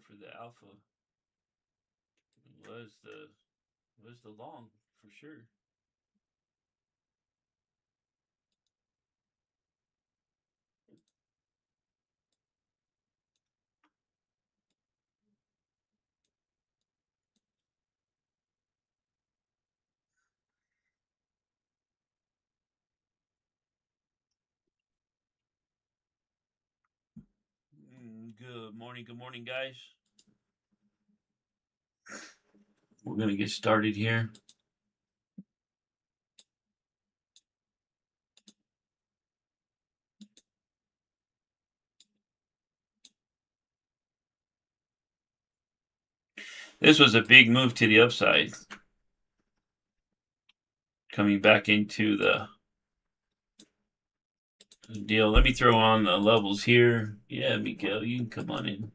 for the alpha was the long for sure. Good morning, guys. We're gonna get started here. This was a big move to the upside, coming back into the deal. Let me throw on the levels here. Yeah, Miguel, you can come on in.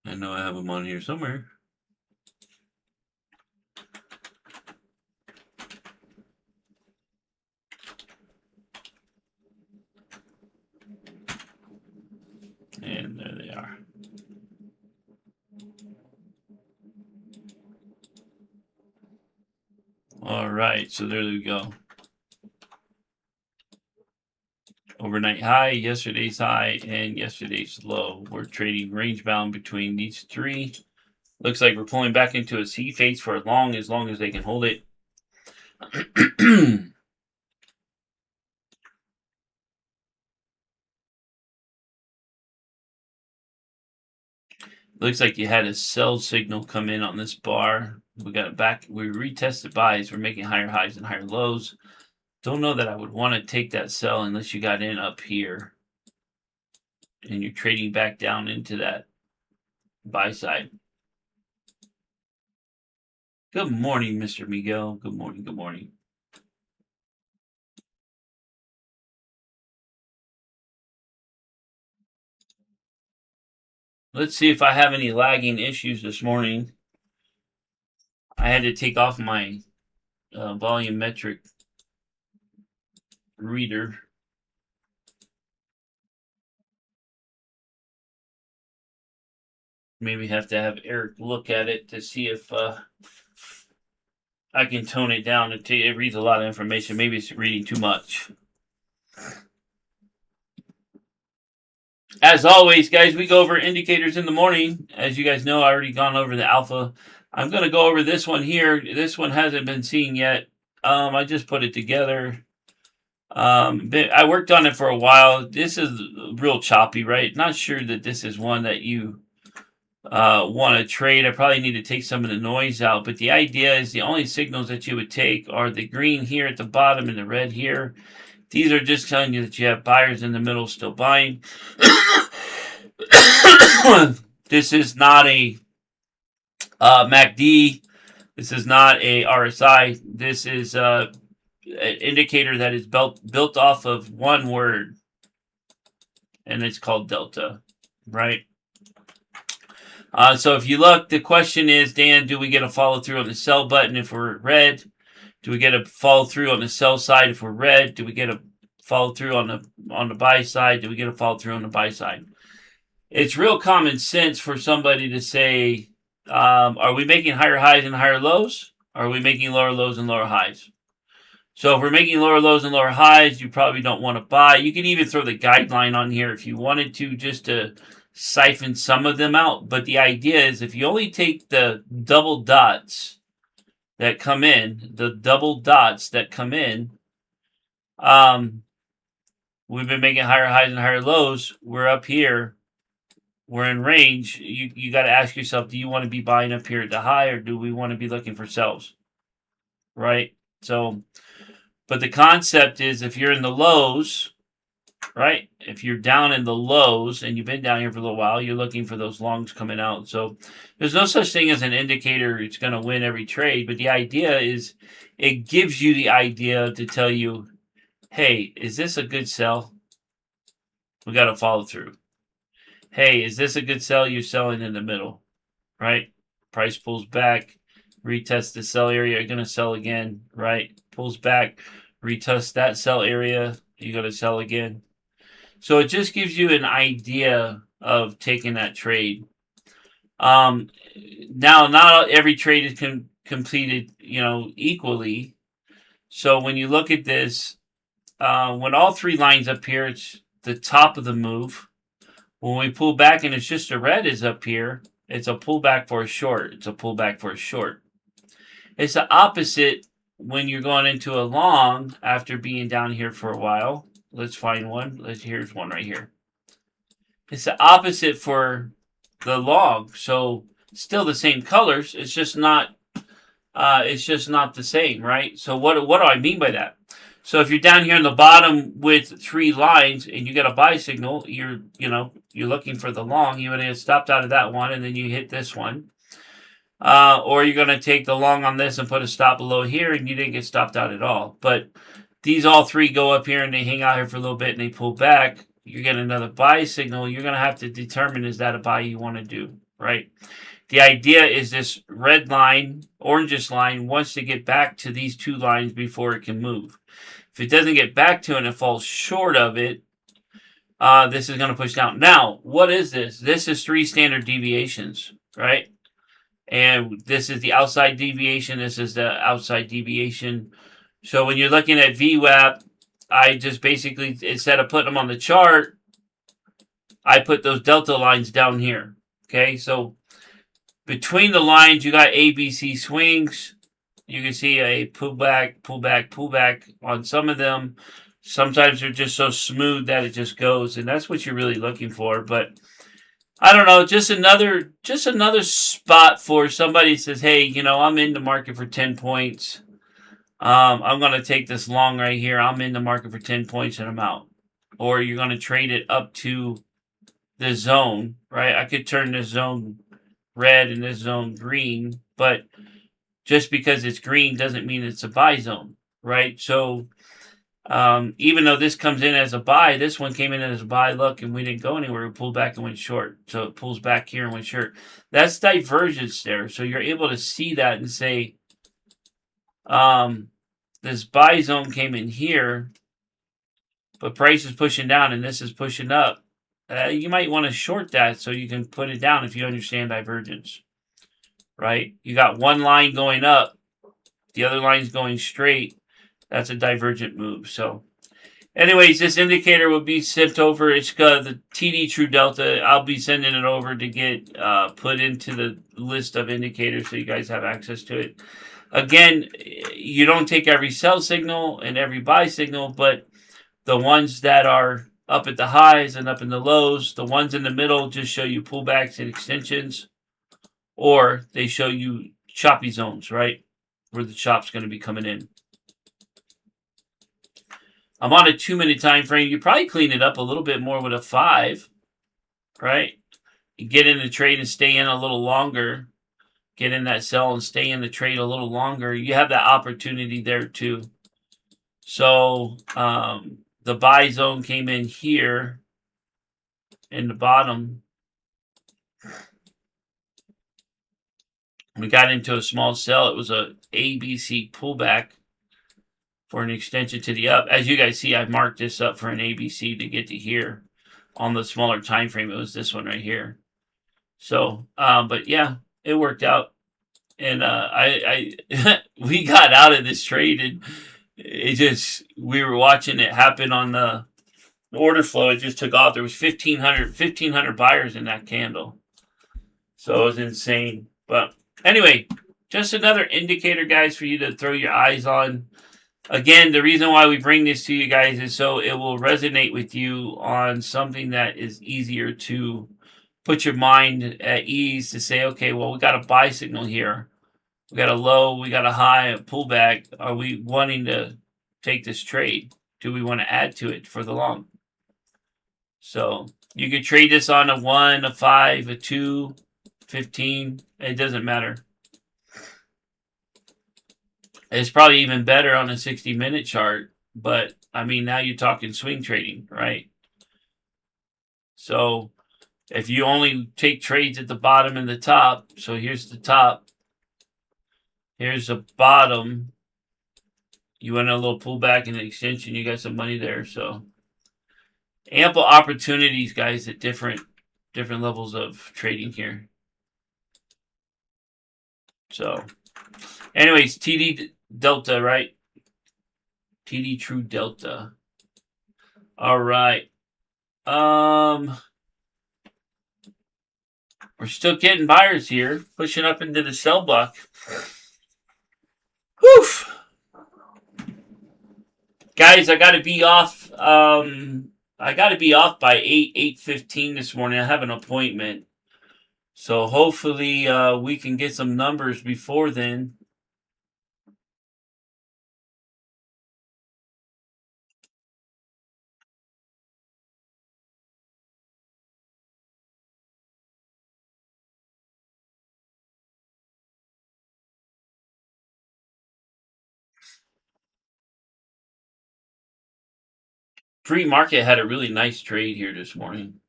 I know I have them on here somewhere. And there they are. All right, so there we go. Overnight high, yesterday's high, and yesterday's low. We're trading range bound between these three. Looks like we're pulling back into a C phase for as long as they can hold it. Looks like you had a sell signal come in on this bar. We got it back. We retested buys. We're making higher highs and higher lows. Don't know that I would want to take that sell unless you got in up here and you're trading back down into that buy side. Good morning, Mr. Miguel. Good morning. Good morning. Let's see if I have any lagging issues this morning. I had to take off my volumetric reader. Maybe have to have Eric look at it to see if I can tone it down. It reads a lot of information. Maybe it's reading too much. As always, guys, we go over indicators in the morning. As you guys know, I already gone over the alpha. I'm going to go over this one here. This one hasn't been seen yet. I just put it together. I worked on it for a while. This is real choppy, right? Not sure that this is one that you want to trade. I probably need to take some of the noise out. But the idea is the only signals that you would take are the green here at the bottom and the red here. These are just telling you that you have buyers in the middle still buying. This is not a MACD. This is not a RSI. This is an indicator that is built off of one word, and it's called delta, right? So if you look, the question is, Dan, do we get a follow through on the sell button if we're red? Do we get a follow through on the sell side if we're red? Do we get a follow through on the buy side? Do we get a follow through on the buy side? It's real common sense for somebody to say, are we making higher highs and higher lows? Or are we making lower lows and lower highs? So if we're making lower lows and lower highs, you probably don't want to buy. You can even throw the guideline on here if you wanted to, just to siphon some of them out. But the idea is if you only take the double dots that come in, we've been making higher highs and higher lows. We're up here. We're in range. You got to ask yourself, do you want to be buying up here at the high, or do we want to be looking for sells? Right? So, but the concept is if you're in the lows, right? If you're down in the lows and you've been down here for a little while, you're looking for those longs coming out. So there's no such thing as an indicator it's going to win every trade. But the idea is it gives you the idea to tell you, hey, is this a good sell? We got to follow through. Hey, is this a good sell? You're selling in the middle. right? Price pulls back, retest the sell area, you're going to sell again, right? Pulls back, retest that sell area, you're going to sell again. So it just gives you an idea of taking that trade. Now, not every trade is completed, equally. So when you look at this, when all three lines up here, it's the top of the move. When we pull back and it's just a red is up here, it's a pullback for a short. It's a pullback for a short. It's the opposite when you're going into a long after being down here for a while. Let's find one. Here's one right here. It's the opposite for the long. So still the same colors. It's just not the same, right? So what do I mean by that? So if you're down here in the bottom with three lines and you get a buy signal, you're looking for the long. You would have stopped out of that one and then you hit this one. Or you're going to take the long on this and put a stop below here and you didn't get stopped out at all. But these all three go up here and they hang out here for a little bit and they pull back. You get another buy signal. You're going to have to determine, is that a buy you want to do, right? The idea is this red line, orangish line, wants to get back to these two lines before it can move. If it doesn't get back to it and it falls short of it, this is going to push down. Now, what is this? This is 3 standard deviations, right? And this is the outside deviation. This is the outside deviation. So when you're looking at VWAP, I just basically, instead of putting them on the chart, I put those delta lines down here. Okay, so between the lines, you got ABC swings. You can see a pullback, pullback, pullback on some of them. Sometimes they're just so smooth that it just goes, and that's what you're really looking for. But I don't know, just another spot for somebody that says, hey, I'm in the market for 10 points. I'm going to take this long right here. I'm in the market for 10 points and I'm out. Or you're going to trade it up to the zone, right? I could turn this zone red and this zone green, but just because it's green doesn't mean it's a buy zone, right? So even though this comes in as a buy, this one came in as a buy, look, and we didn't go anywhere. We pulled back and went short. So it pulls back here and went short. That's divergence there. So you're able to see that and say, this buy zone came in here, but price is pushing down and this is pushing up. You might want to short that so you can put it down if you understand divergence, right? You got one line going up, the other line's going straight. That's a divergent move. So anyways, this indicator will be sent over. It's got the TD True Delta. I'll be sending it over to get put into the list of indicators so you guys have access to it. Again, you don't take every sell signal and every buy signal, but the ones that are up at the highs and up in the lows, the ones in the middle just show you pullbacks and extensions, or they show you choppy zones, right? Where the chop's going to be coming in. I'm on a 2-minute time frame. You probably clean it up a little bit more with a 5, right? You get in the trade and stay in a little longer. Get in that sell and stay in the trade a little longer. You have that opportunity there too. So the buy zone came in here in the bottom. We got into a small sell. It was a ABC pullback for an extension to the up. As you guys see, I marked this up for an ABC to get to here on the smaller time frame. It was this one right here. So, but yeah, it worked out. And we got out of this trade, and we were watching it happen on the order flow. It just took off. There was 1,500 buyers in that candle. So it was insane. But anyway, just another indicator, guys, for you to throw your eyes on. Again, the reason why we bring this to you guys is so it will resonate with you on something that is easier to put your mind at ease to say, okay, well, we got a buy signal here. We got a low, we got a high, a pullback. Are we wanting to take this trade? Do we want to add to it for the long? So you could trade this on a 1, a 5, a 2, 15. It doesn't matter. It's probably even better on a 60-minute chart. But, I mean, now you're talking swing trading, right? So If you only take trades at the bottom and the top, so here's the top, here's the bottom. You went a little pullback in the extension, you got some money there. So ample opportunities, guys, at different levels of trading here. So, anyways, TD Delta, right? TD True Delta. All right. We're still getting buyers here, pushing up into the sell block. Whew. Guys, I got to be off. I got to be off by 8:15 this morning. I have an appointment. So hopefully we can get some numbers before then. Pre-market had a really nice trade here this morning.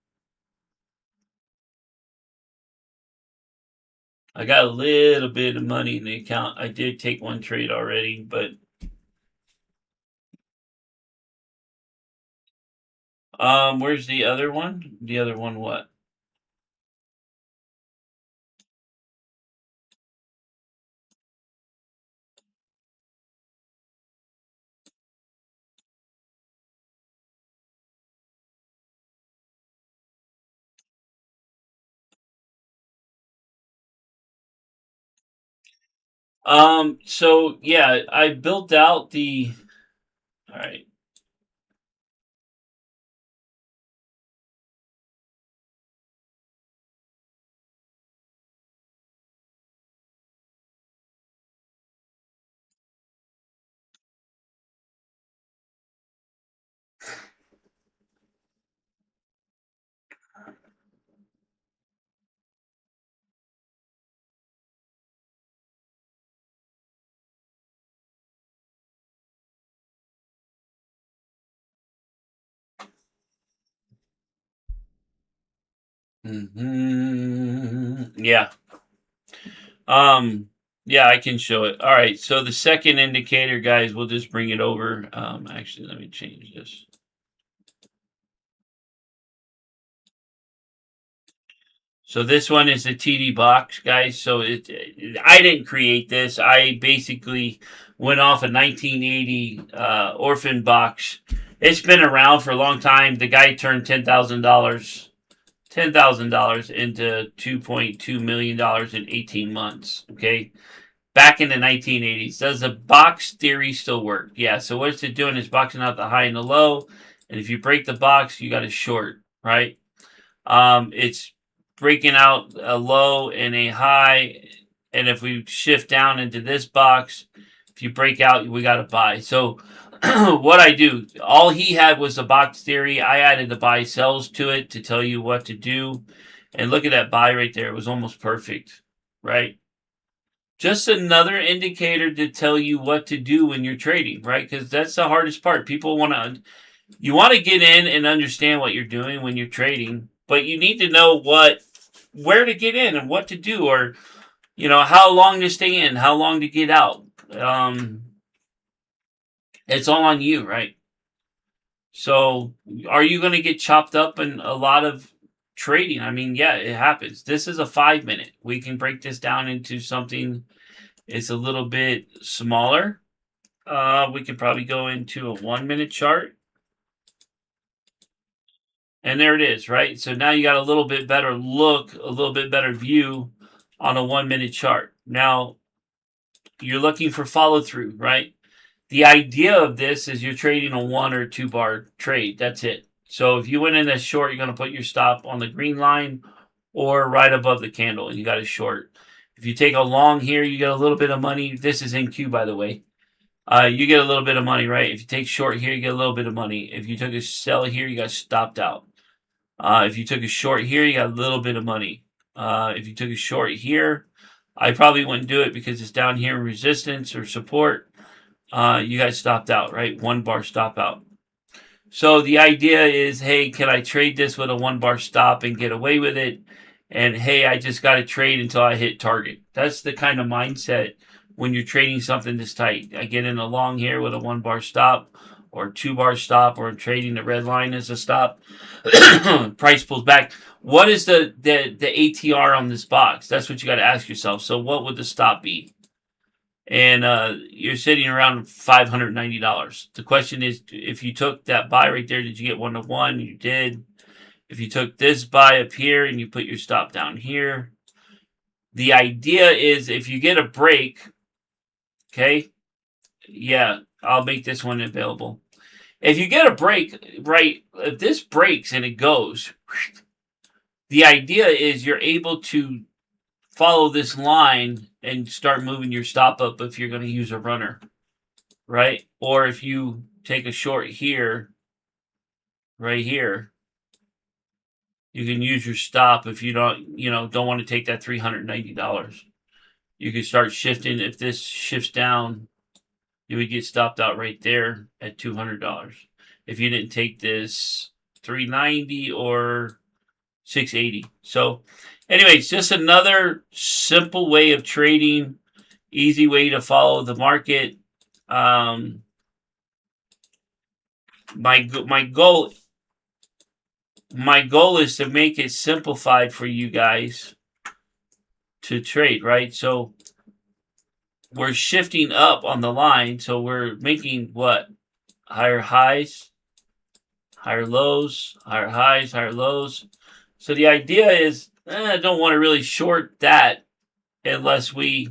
I got a little bit of money in the account. I did take one trade already, but where's the other one? The other one what? So yeah, I built out the. All right. Yeah. Yeah, I can show it. All right. So the second indicator, guys, we'll just bring it over. Actually, let me change this. So this one is the TD box, guys. So I didn't create this. I basically went off a 1980 orphan box. It's been around for a long time. The guy turned $10,000 into $2.2 million in 18 months. Okay. Back in the 1980s. Does the box theory still work? Yeah. So what it's doing is boxing out the high and the low. And if you break the box, you got a short, right? It's breaking out a low and a high. And if we shift down into this box, if you break out, we got to buy. So what I do, all he had was the box theory. I added the buy sells to it to tell you what to do. And look at that buy right there. It was almost perfect, right? Just another indicator to tell you what to do when you're trading, right? Because that's the hardest part. People you want to get in and understand what you're doing when you're trading, but you need to know where to get in and what to do, or how long to stay in, how long to get out. It's all on you, right? So, are you going to get chopped up in a lot of trading? I mean, yeah, it happens. This is a 5-minute. We can break this down into something. It's a little bit smaller. We could probably go into a 1-minute chart. And there it is, right? So now you got a little bit better look, a little bit better view on a 1-minute chart. Now, you're looking for follow through, right? The idea of this is you're trading a 1 or 2 bar trade. That's it. So if you went in a short, you're going to put your stop on the green line or right above the candle, and you got a short. If you take a long here, you get a little bit of money. This is in Q, by the way. You get a little bit of money, right? If you take short here, you get a little bit of money. If you took a sell here, you got stopped out. If you took a short here, you got a little bit of money. If you took a short here, I probably wouldn't do it because it's down here in resistance or support. You guys stopped out, right? 1 bar stop out. So the idea is, hey, can I trade this with a 1 bar stop and get away with it? And hey, I just got to trade until I hit target. That's the kind of mindset when you're trading something this tight. I get in a long here with a 1 bar stop or 2 bar stop, or I'm trading the red line as a stop. Price pulls back. What is the ATR on this box? That's what you got to ask yourself. So what would the stop be? And you're sitting around $590. The question is, if you took that buy right there, did you get 1-to-1? You did. If you took this buy up here and you put your stop down here, the idea is if you get a break, okay, yeah, I'll make this one available. If you get a break, right, if this breaks and it goes, the idea is you're able to follow this line and start moving your stop up if you're going to use a runner, right? Or if you take a short here, right here, you can use your stop if you don't want to take that $390. You can start shifting. If this shifts down, you would get stopped out right there at $200. If you didn't take this 390 or 680. So anyways, just another simple way of trading, easy way to follow the market. My goal is to make it simplified for you guys to trade, right? So we're shifting up on the line, so we're making what? Higher highs, higher lows, higher highs, higher lows. So the idea is, I don't want to really short that unless we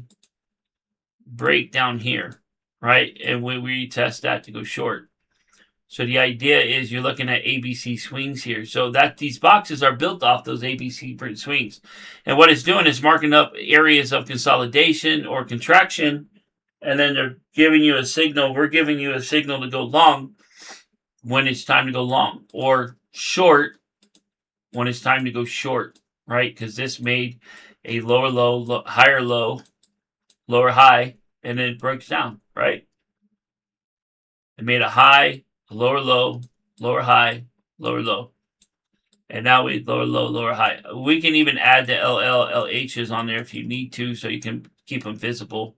break down here, right? And we retest that to go short. So the idea is you're looking at ABC swings here. So that these boxes are built off those ABC swings. And what it's doing is marking up areas of consolidation or contraction. And then they're giving you a signal. We're giving you a signal to go long when it's time to go long, or short when it's time to go short, right? Because this made a lower low, higher low, lower high, and then it breaks down, right? It made a high, a lower low, lower high, lower low. And now we lower low, lower high. We can even add the LLHs on there if you need to, so you can keep them visible.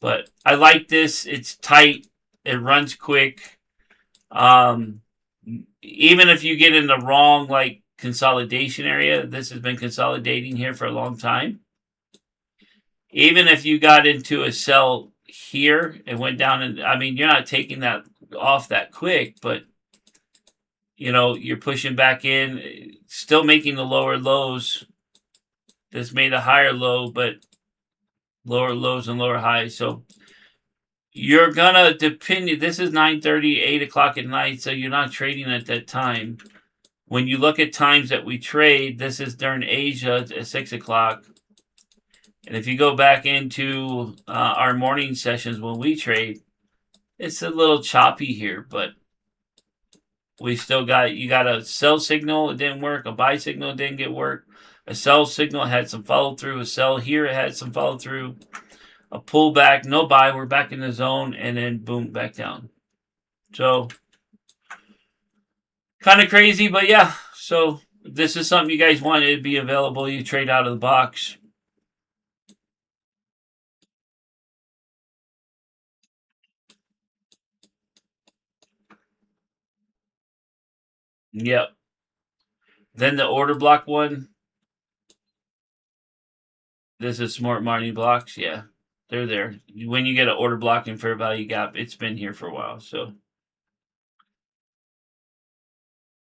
But I like this. It's tight. It runs quick. Even if you get in the wrong consolidation area, this has been consolidating here for a long time. Even if you got into a sell here and went down, and I mean, you're not taking that off that quick, but you're pushing back in, still making the lower lows. This made a higher low, but lower lows and lower highs. So you're gonna depend. This is 9:30, 8 o'clock at night, so you're not trading at that time. When you look at times that we trade, this is during Asia at 6 o'clock. And if you go back into our morning sessions when we trade, it's a little choppy here, but we still you got a sell signal, it didn't work. A buy signal, it didn't get work. A sell signal had some follow through. A sell here, it had some follow through. A pullback, no buy, we're back in the zone, and then boom, back down. So kind of crazy, but yeah. So if this is something you guys want, it'd be available. You trade out of the box. Yep. Then the order block one. This is smart money blocks. Yeah, they're there. When you get an order block and fair value gap, it's been here for a while. So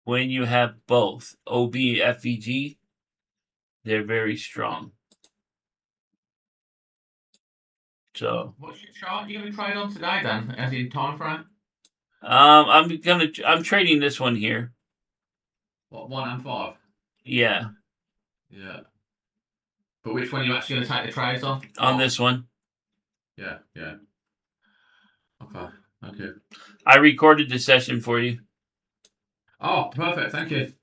when you have both OB, FVG, they're very strong. So what's your chart you're gonna try it on today then, as in time frame? I'm trading this one here. What, 1 and 5? Yeah. Yeah. But which one are you actually gonna take the trades on? On this one. Yeah, yeah. Okay, thank you. I recorded the session for you. Oh, perfect, thank you.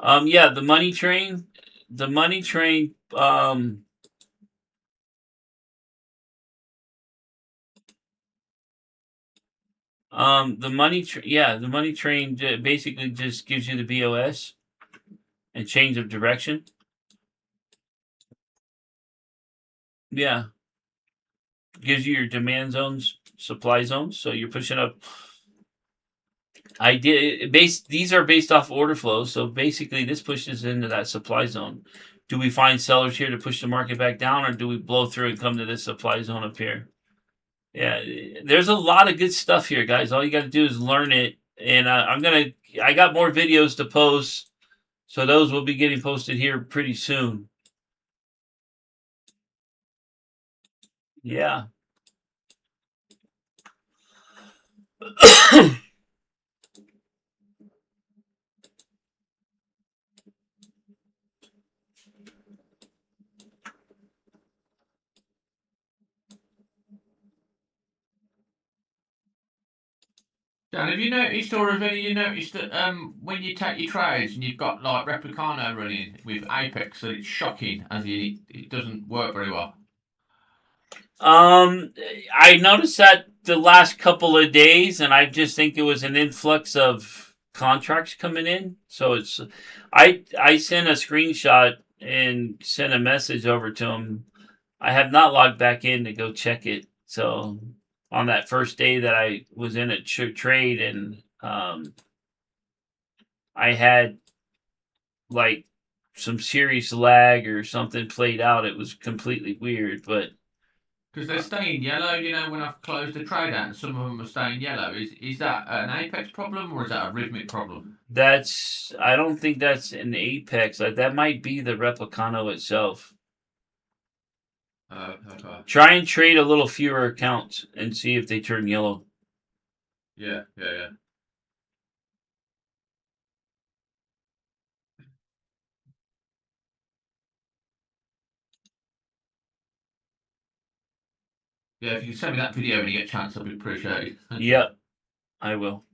Yeah, the money train. The money train. The money train basically just gives you the BOS and change of direction. Yeah, gives you your demand zones, supply zones. So you're pushing up. I did base. These are based off order flows. So basically, this pushes into that supply zone. Do we find sellers here to push the market back down, or do we blow through and come to this supply zone up here? Yeah, there's a lot of good stuff here, guys. All you got to do is learn it. And I got more videos to post, so those will be getting posted here pretty soon. Yeah. Dan, have you noticed, or have any of you noticed that when you take your trades and you've got like Replicano running with Apex, that it's shocking, as in it doesn't work very well. Um, I noticed that the last couple of days, and I just think it was an influx of contracts coming in. So I sent a screenshot and sent a message over to him. I have not logged back in to go check it. So on that first day that I was in a trade, and I had like some serious lag or something played out. It was completely weird, but Because they're staying yellow, when I've closed the trade out and some of them are staying yellow. Is that an Apex problem or is that a rhythmic problem? I don't think that's an Apex. That might be the Replicano itself. Okay. Try and trade a little fewer accounts and see if they turn yellow. Yeah. Yeah, if you can send me that video when you get a chance, I'd be appreciated. Thank you. Yep, I will.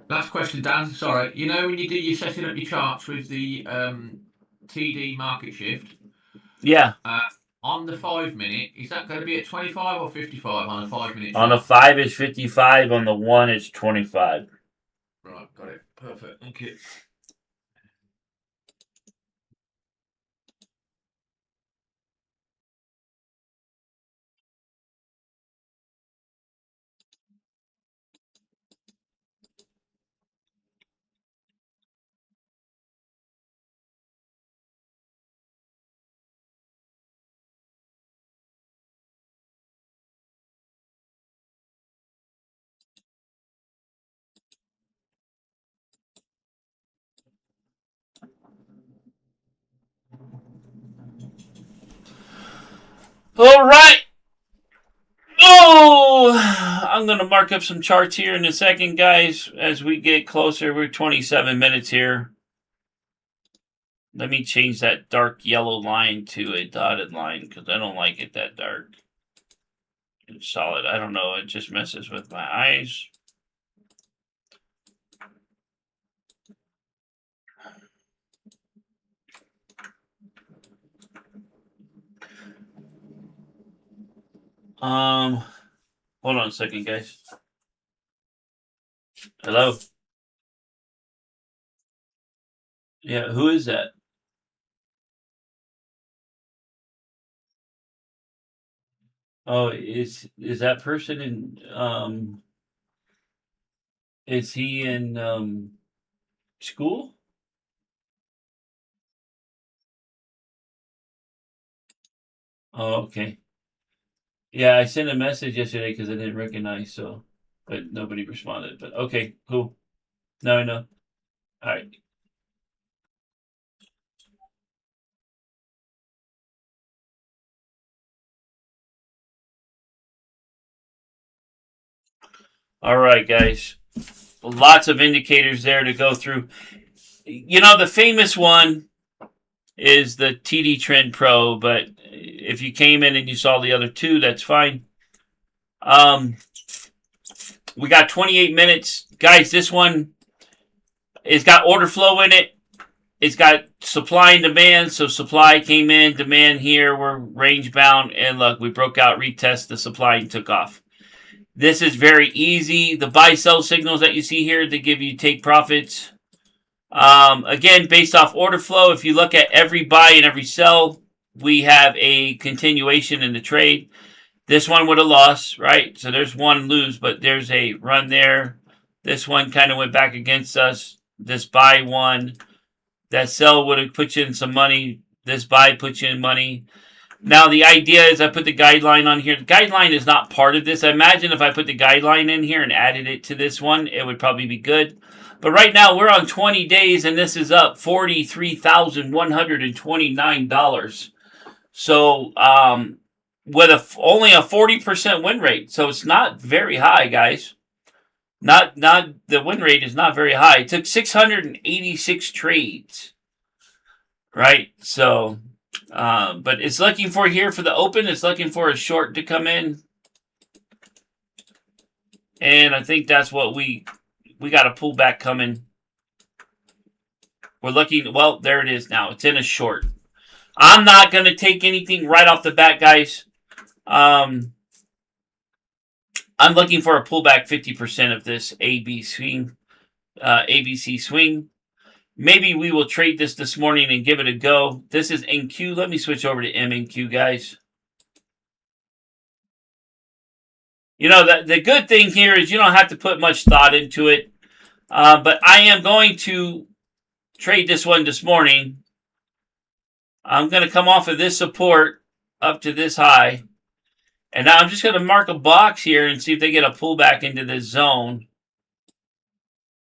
Last question, Dan. Sorry. You know when you do your setting up your charts with the TD market shift, Yeah, on the 5 minute, is that going to be at 25 or 55 on a 5 minute on the chart? 5 it's 55, on the 1 it's 25. Right, got it. Perfect. Thank you. All right. Oh, I'm going to mark up some charts here in a second, guys, as we get closer. We're 27 minutes here. Let me change that dark yellow line to a dotted line because I don't like it that dark. It's solid. I don't know. It just messes with my eyes. Um, Hold on a second, guys. Hello. Yeah, who is that? Oh, is that person in is he in school? Oh, okay. Yeah, I sent a message yesterday because I didn't recognize. So but nobody responded. But okay, cool. Now I know. All right. All right, guys. Lots of indicators there to go through. You know, the famous one is the TD Trend Pro, but if you came in and you saw the other two, that's fine. We got 28 minutes. Guys, this one has got order flow in it. It's got supply and demand. So supply came in, demand here. We're range bound. And look, we broke out, retest the supply and took off. This is very easy. The buy sell signals that you see here, they give you take profits. Again, based off order flow, if you look at every buy and every sell, we have a continuation in the trade. This one would have lost, right? So there's one lose, but there's a run there. This one kind of went back against us. This buy one. That sell would have put you in some money. This buy puts you in money. Now, the idea is I put the guideline on here. The guideline is not part of this. I imagine if I put the guideline in here and added it to this one, it would probably be good. But right now, we're on 20 days, and this is up $43,129. So, with only a 40% win rate. So, it's not very high, guys. Not the win rate is not very high. It took 686 trades, right? So, but it's looking for here for the open. It's looking for a short to come in, and I think that's what we got a pullback coming. We're looking. Well, there it is now. It's in a short. I'm not going to take anything right off the bat, guys. I'm looking for a pullback 50% of this ABC swing. Maybe we will trade this morning and give it a go. This is NQ. Let me switch over to MNQ, guys. You know, the good thing here is you don't have to put much thought into it. But I am going to trade this one this morning. I'm going to come off of this support up to this high. And now I'm just going to mark a box here and see if they get a pullback into this zone.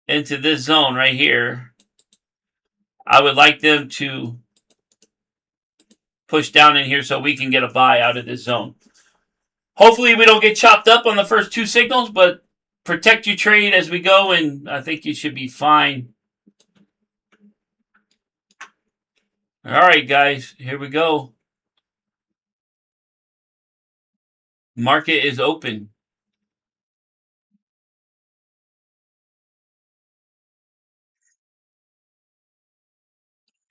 Into this zone right here. I would like them to push down in here so we can get a buy out of this zone. Hopefully we don't get chopped up on the first two signals, but protect your trade as we go, and I think you should be fine. All right, guys, here we go. Market is open.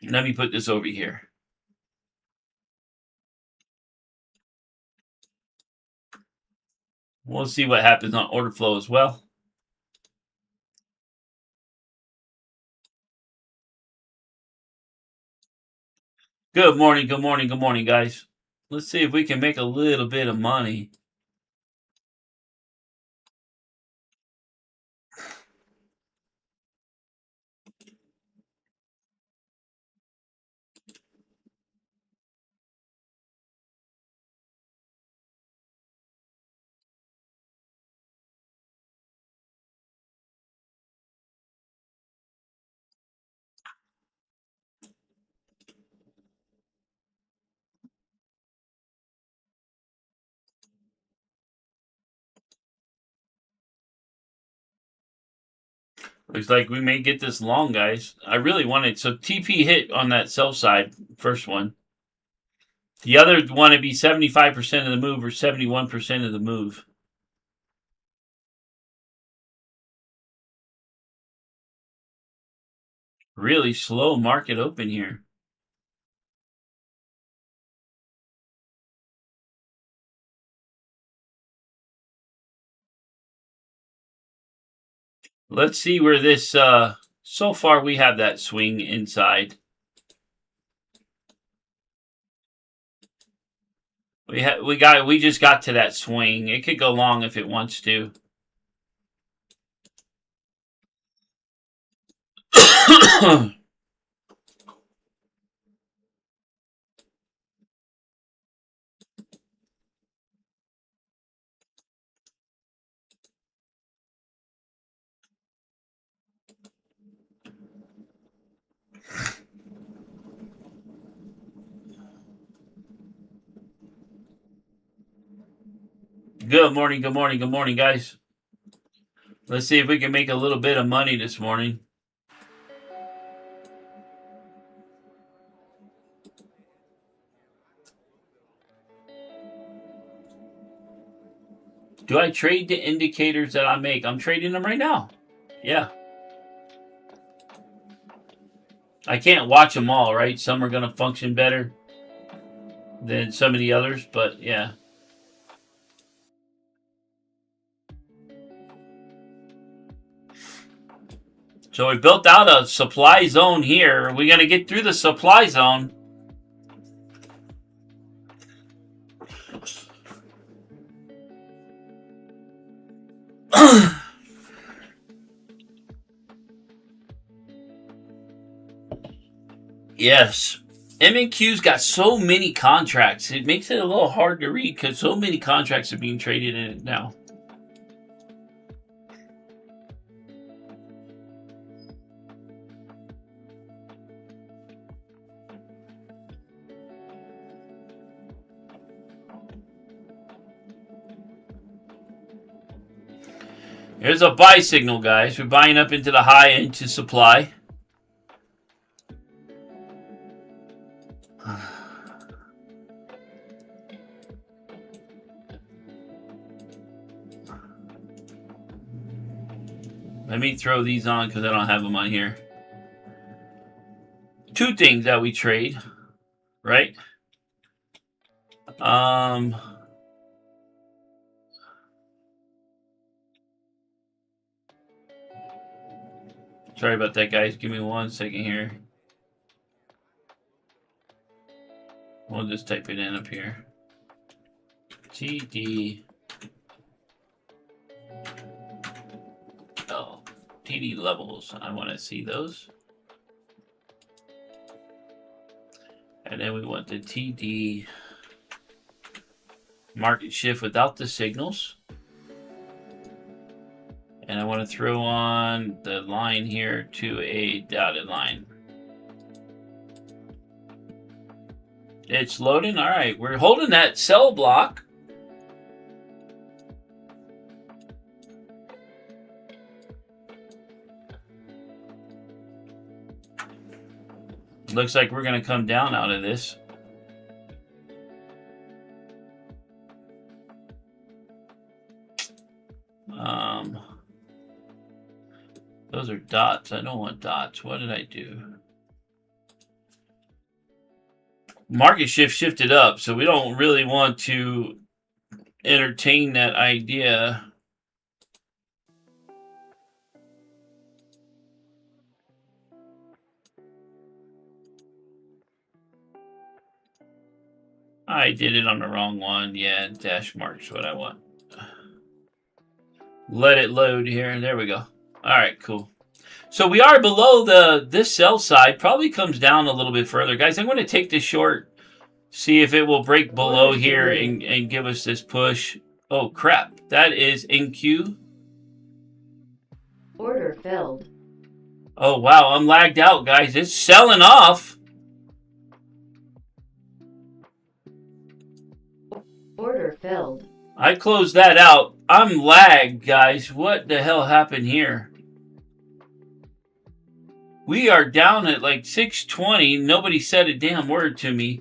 Let me put this over here. We'll see what happens on order flow as well. Good morning, guys. Let's see if we can make a little bit of money. Looks like we may get this long, guys. I really wanted. So TP hit on that sell side, first one. The other one would be 75% of the move or 71% of the move. Really slow market open here. Let's see where this, so far we have that swing inside. We just got to that swing. It could go long if it wants to. Good morning, good morning, good morning, guys. Let's see if we can make a little bit of money this morning. Do I trade the indicators that I make? I'm trading them right now. Yeah. I can't watch them all, right? Some are going to function better than some of the others, but yeah. So we built out a supply zone here. Are we going to get through the supply zone? Yes. M&Q's got so many contracts. It makes it a little hard to read because so many contracts are being traded in it now. Here's a buy signal, guys. We're buying up into the high into supply. Let me throw these on because I don't have them on here. Two things that we trade, right? Sorry about that, guys. Give me 1 second here. We'll just type it in up here. TD. Oh, TD levels. I want to see those. And then we want the TD market shift without the signals. And I want to throw on the line here to a dotted line. It's loading. All right, we're holding that sell block. Looks like we're going to come down out of this. Those are dots. I don't want dots. What did I do? Market shift shifted up, so we don't really want to entertain that idea. I did it on the wrong one. Yeah, dash mark's what I want. Let it load here. There we go. All right, cool. So we are below this sell side. Probably comes down a little bit further. Guys, I'm going to take this short, see if it will break below here and give us this push. Oh, crap. That is NQ. Order filled. Oh, wow. I'm lagged out, guys. It's selling off. Order filled. I closed that out. I'm lagged, guys. What the hell happened here? We are down at like 620. Nobody said a damn word to me.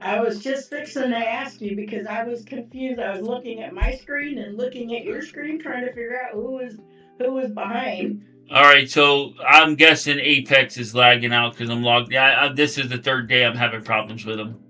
I was just fixing to ask you because I was confused. I was looking at my screen and looking at your screen, trying to figure out who was behind. All right, so I'm guessing Apex is lagging out because I'm logged. Yeah, this is the third day I'm having problems with them.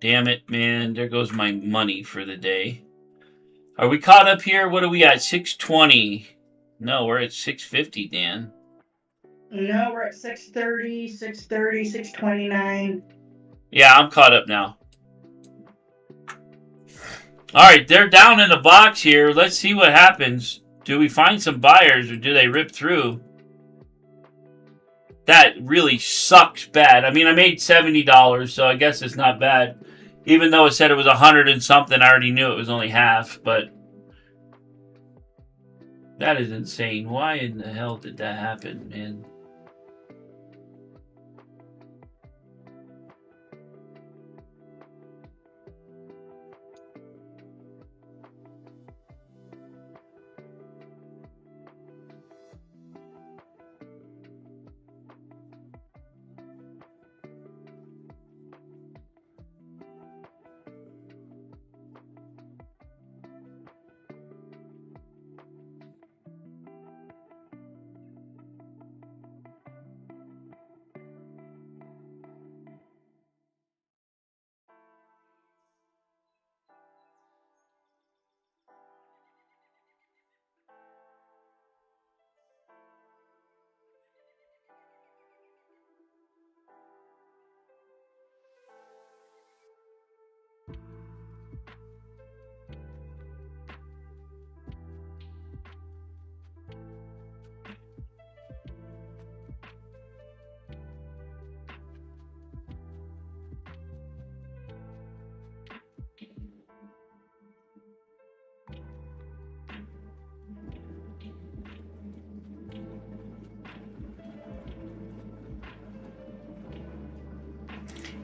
Damn it, man. There goes my money for the day. Are we caught up here? What are we at? 620. No, we're at 650, Dan. No, we're at 630, 630, 629. Yeah, I'm caught up now. All right, they're down in the box here. Let's see what happens. Do we find some buyers or do they rip through? That really sucks bad. I mean, I made $70, so I guess it's not bad. Even though it said it was 100 and something, I already knew it was only half, but that is insane. Why in the hell did that happen, man?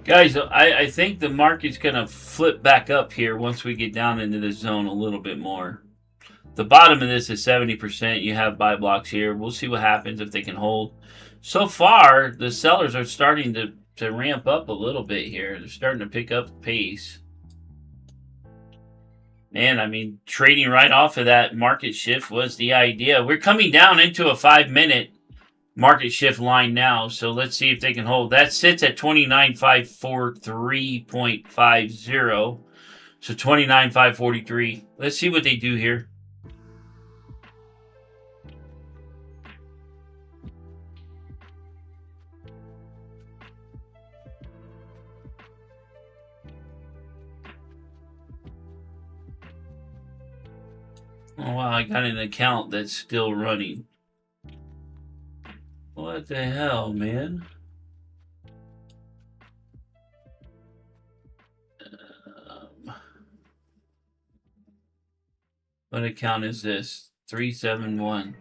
Guys, I think the market's going to flip back up here once we get down into the zone a little bit more. The bottom of this is 70%. You have buy blocks here. We'll see what happens if they can hold. So far, the sellers are starting to ramp up a little bit here. They're starting to pick up pace. Man, I mean, trading right off of that market shift was the idea. We're coming down into a 5-minute market shift line now, so let's see if they can hold. That sits at 29,543.50. So 29,543. Let's see what they do here. Oh wow, I got an account that's still running. What the hell, man? What account is this? 371.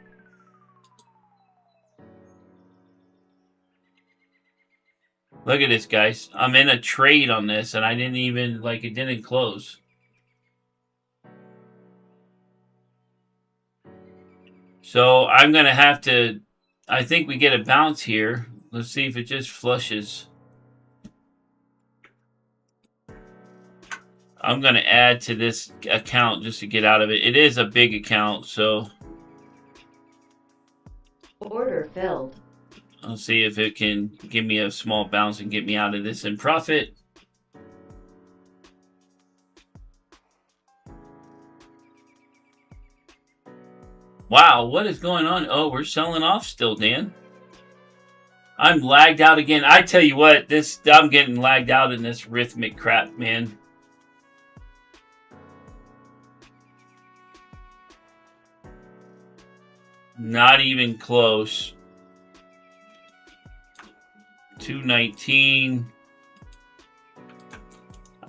Look at this, guys. I'm in a trade on this, and I didn't even, like, it didn't close. So I'm going to have to, I think we get a bounce here. Let's see if it just flushes. I'm going to add to this account just to get out of it. It is a big account, so. Order filled. I'll see if it can give me a small bounce and get me out of this in profit. Wow, what is going on? Oh, we're selling off still, Dan. I'm lagged out again. I tell you what, I'm getting lagged out in this rhythmic crap, man. Not even close. 219.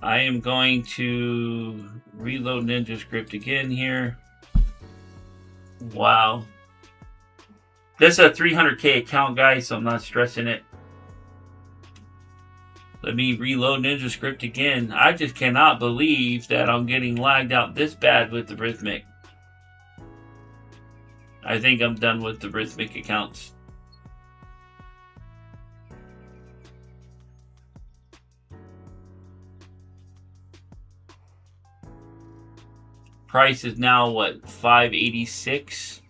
I am going to reload Ninja Script again here. Wow. This is a 300K account, guys, so I'm not stressing it. Let me reload Ninja Script again. I just cannot believe that I'm getting lagged out this bad with the Rhythmic. I think I'm done with the Rhythmic accounts. Price is now what, 586?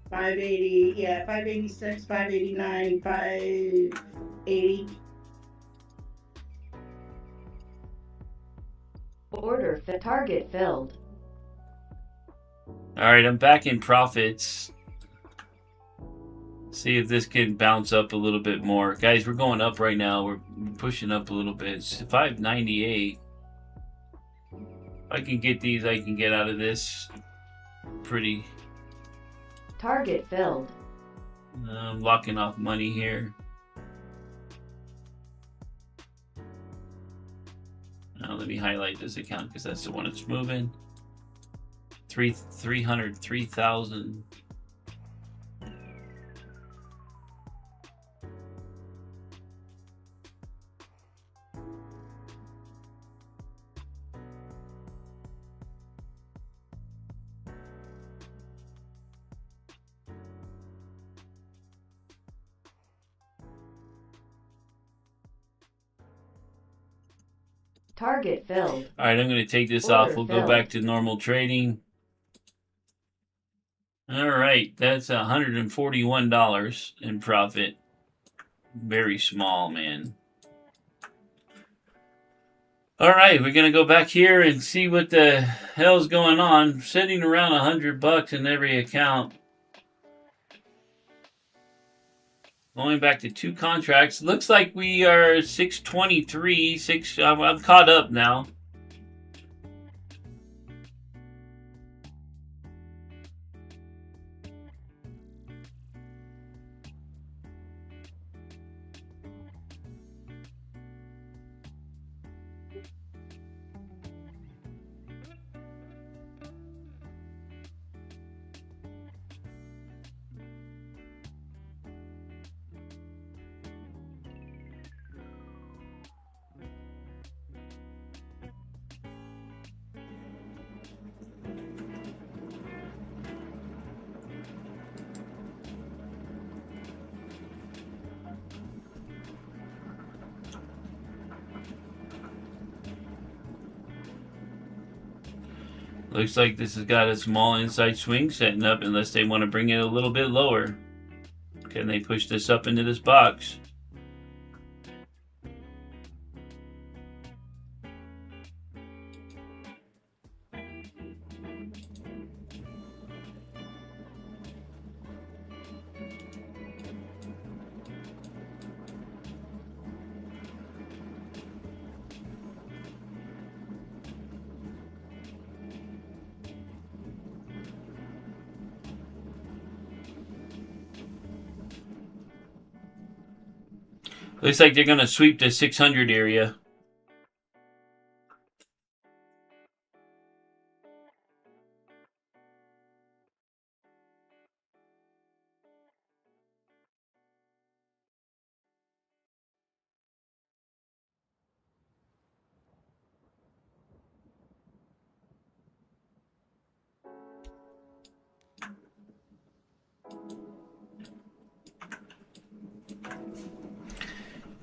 580, yeah, 586, 589, 580. Order target filled. Alright, I'm back in profits. See if this can bounce up a little bit more. Guys, we're going up right now. We're pushing up a little bit. It's 598. If I can get these, I can get out of this pretty. Target filled. I'm locking off money here. Let me highlight this account because that's the one that's moving. 3,000. Target filled. All right, I'm going to take this Order off. We'll go filled. back to normal trading. All right, that's $141 in profit. Very small, man. All right, we're going to go back here and see what the hell's going on. Sitting around $100 in every account. Going back to 2 contracts. Looks like we are 623. I'm caught up now. Looks like this has got a small inside swing setting up unless they want to bring it a little bit lower. Can they push this up into this box? Looks like they're going to sweep the 600 area.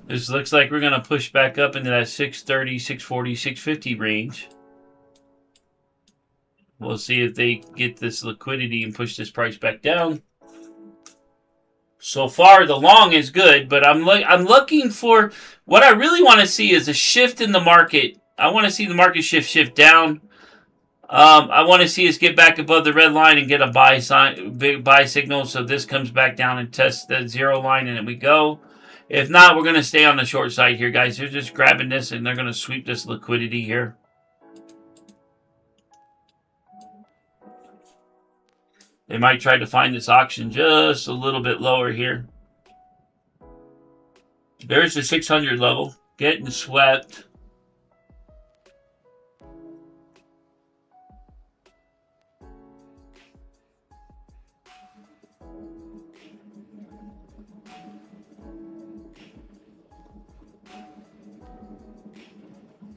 This looks like we're going to push back up into that 630, 640, 650 range. We'll see if they get this liquidity and push this price back down. So far, the long is good, but I'm looking for what I really want to see is a shift in the market. I want to see the market shift down. I want to see us get back above the red line and get a buy sign, big buy signal. So this comes back down and tests the 0 line, and then we go. If not, we're going to stay on the short side here, guys. They're just grabbing this, and they're going to sweep this liquidity here. They might try to find this auction just a little bit lower here. There's the 600 level. Getting swept.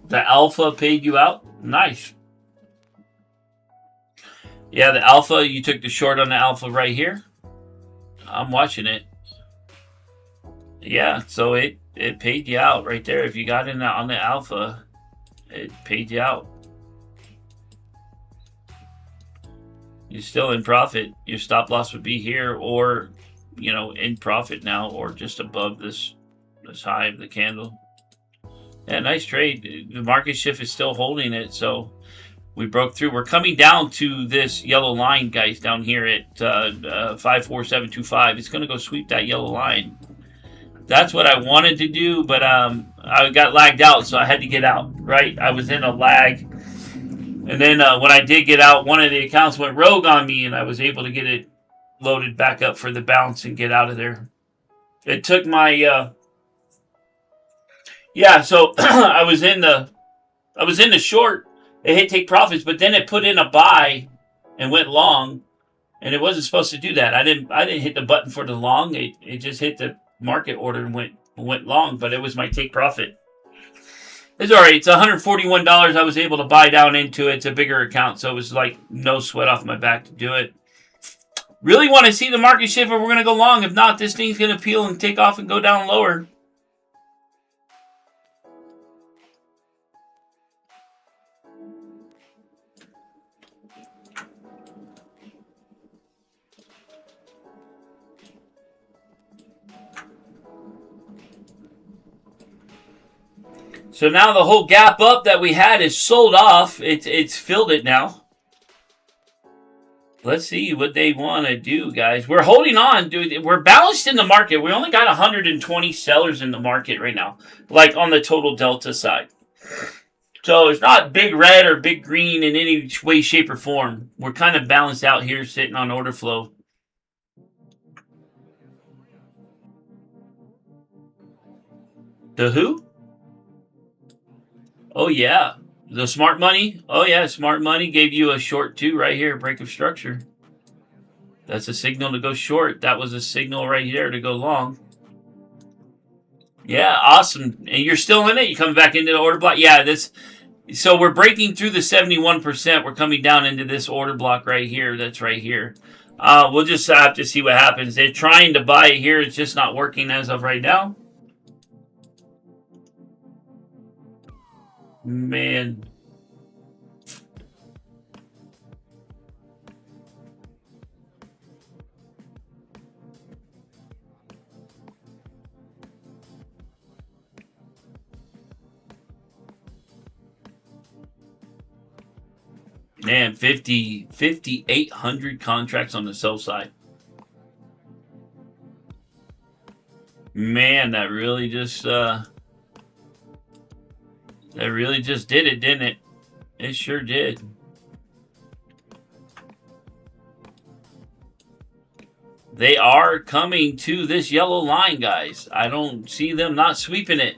The alpha paid you out? Nice. Yeah, the alpha, you took the short on the alpha right here. I'm watching it. Yeah, so it paid you out right there. If you got in on the alpha, it paid you out. You're still in profit. Your stop loss would be here or, you know, in profit now or just above this high of the candle. Yeah, nice trade. The market shift is still holding it, so we broke through. We're coming down to this yellow line, guys, down here at 54725. It's going to go sweep that yellow line. That's what I wanted to do, but I got lagged out, so I had to get out, right? I was in a lag. And then when I did get out, one of the accounts went rogue on me, and I was able to get it loaded back up for the bounce and get out of there. It took my... yeah, so I was in the I was in the short. It hit take profits, but then it put in a buy and went long, and it wasn't supposed to do that. I didn't hit the button for the long. It just hit the market order and went long, but it was my take profit. It's all right. It's $141 I was able to buy down into it. It's a bigger account, so it was like no sweat off my back to do it. Really want to see the market shift, or we're going to go long. If not, this thing's going to peel and take off and go down lower. So now the whole gap up that we had is sold off. It's filled it now. Let's see what they want to do, guys. We're holding on, dude. We're balanced in the market. We only got 120 sellers in the market right now, like on the total delta side. So it's not big red or big green in any way, shape, or form. We're kind of balanced out here, sitting on order flow. The who? Oh, yeah. The smart money? Oh, yeah. Smart money gave you a short too right here. Break of structure. That's a signal to go short. That was a signal right there to go long. Yeah, awesome. And you're still in it? You coming back into the order block? Yeah, this. So we're breaking through the 71%. We're coming down into this order block right here. That's right here. We'll just have to see what happens. They're trying to buy it here. It's just not working as of right now. Man. Man, 5,800 contracts on the sell side. Man, that really just did it, didn't it? It sure did. They are coming to this yellow line, guys. I don't see them not sweeping it.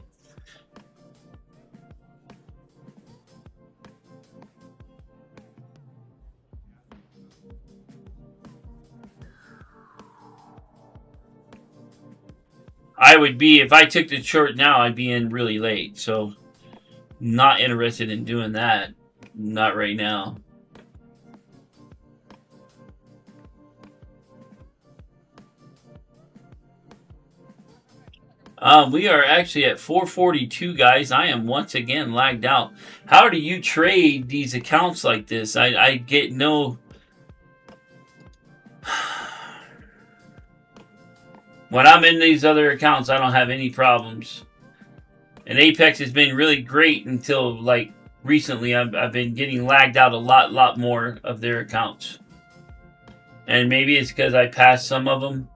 I would be, if I took the short now, I'd be in really late. So, not interested in doing that. Not right now. We are actually at 442, guys. I am once again lagged out. How do you trade these accounts like this? I get no... When I'm in these other accounts, I don't have any problems. And Apex has been really great until, like, recently. I've been getting lagged out a lot more of their accounts. And maybe it's because I passed some of them.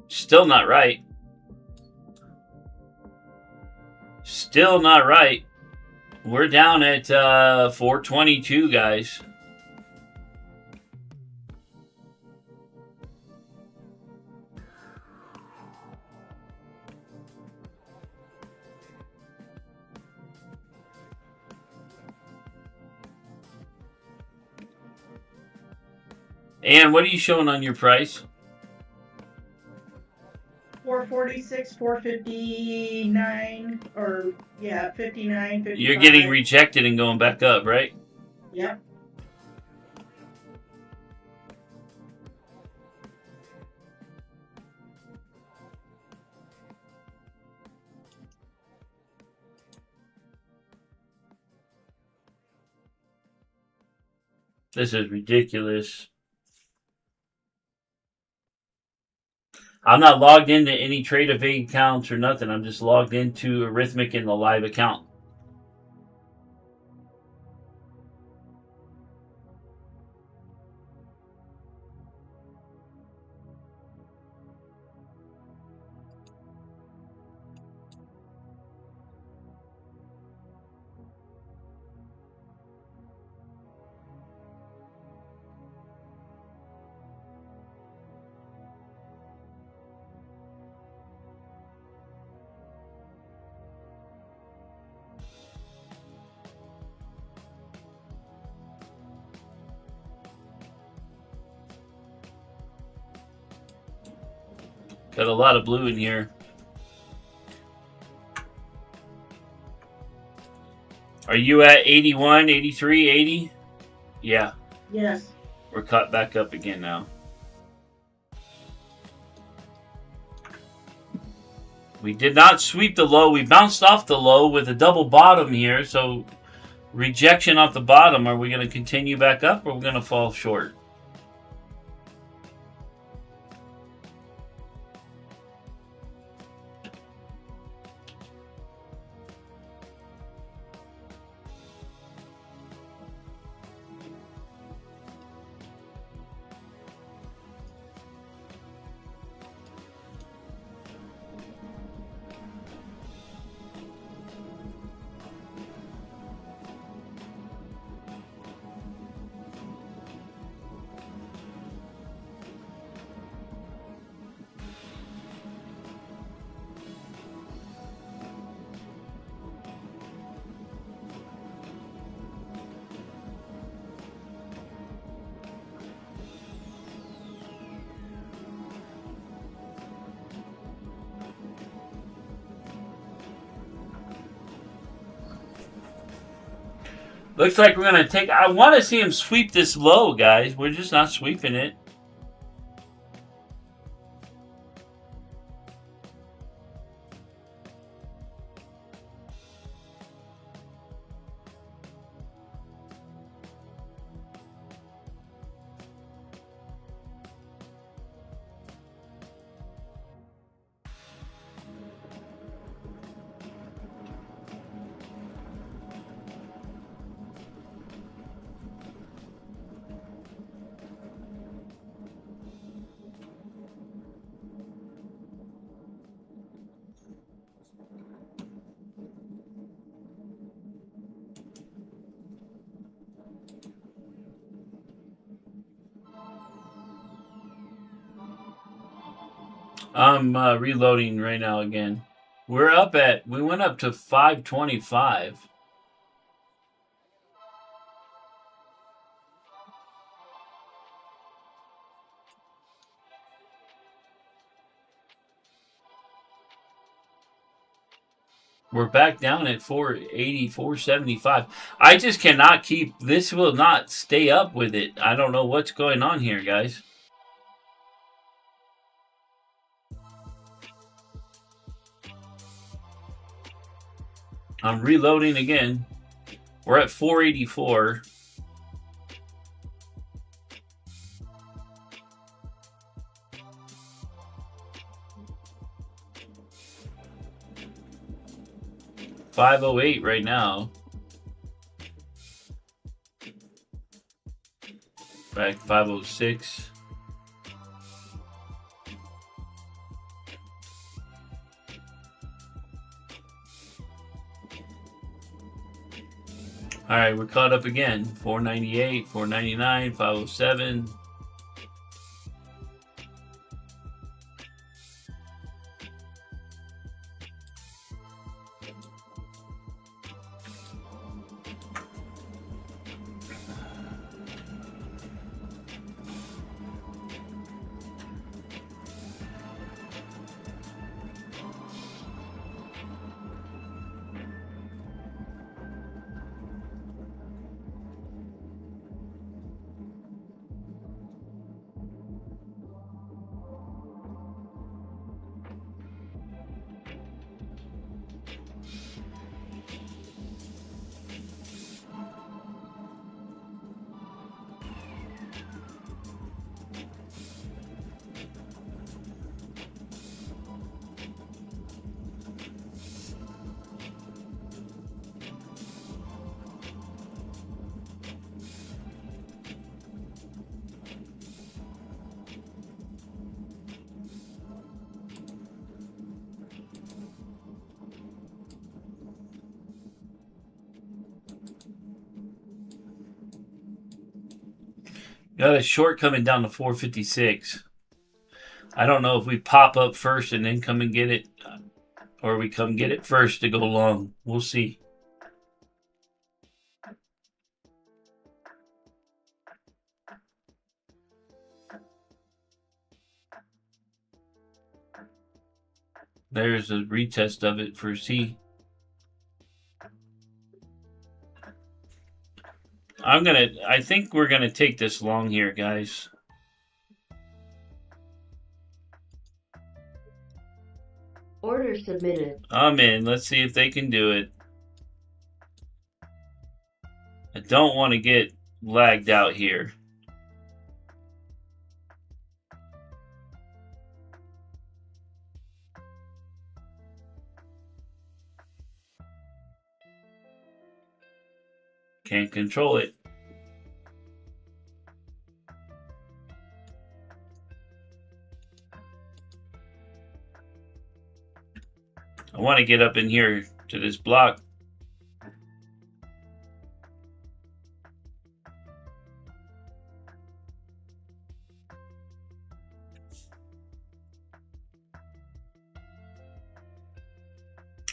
Still not right. Still not right. We're down at 422, guys. And what are you showing on your price? 446, 459, or yeah, 59, 55. You're getting rejected and going back up, right? Yep. This is ridiculous. I'm not logged into any TraderDan accounts or nothing. I'm just logged into Arithmetic in the live account. Got a lot of blue in here. Are you at 81, 83, 80? Yeah, Yes. we're caught back up again now. We did not sweep the low. We bounced off the low with a double bottom here. So rejection off the bottom. Are we going to continue back up or are we going to fall short? Looks like we're going to take... I want to see him sweep this low, guys. We're just not sweeping it. I'm reloading right now again. We went up to 525. We're back down at 480, 475. I just cannot keep... This will not stay up with it. I don't know what's going on here, guys. I'm reloading again. We're at 484. $508 right now. Back 506. All right, we're caught up again. 498, 499, 507. Got a short coming down to 456. I don't know if we pop up first and then come and get it, or we come get it first to go long. We'll see. There's a retest of it for C. I think we're gonna take this long here, guys. Order submitted. I'm in. Let's see if they can do it. I don't want to get lagged out here. Can't control it. I want to get up in here to this block.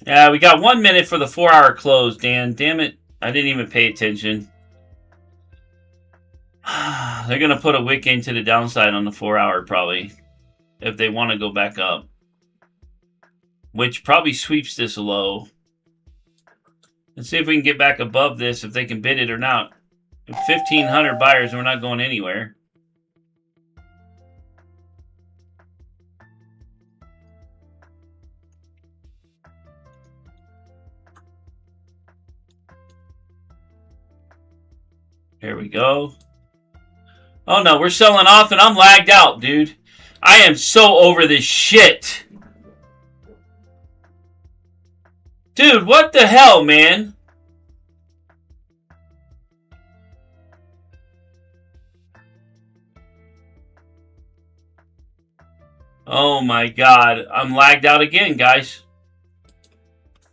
Yeah, we got 1 minute for the 4-hour close, Dan. Damn it. I didn't even pay attention. They're going to put a wick into the downside on the 4-hour probably. If they want to go back up. Which probably sweeps this low. Let's see if we can get back above this, if they can bid it or not. 1,500 buyers, we're not going anywhere. Here we go. Oh no, we're selling off and I'm lagged out, dude. I am so over this shit. Dude, what the hell, man? Oh my god. I'm lagged out again, guys.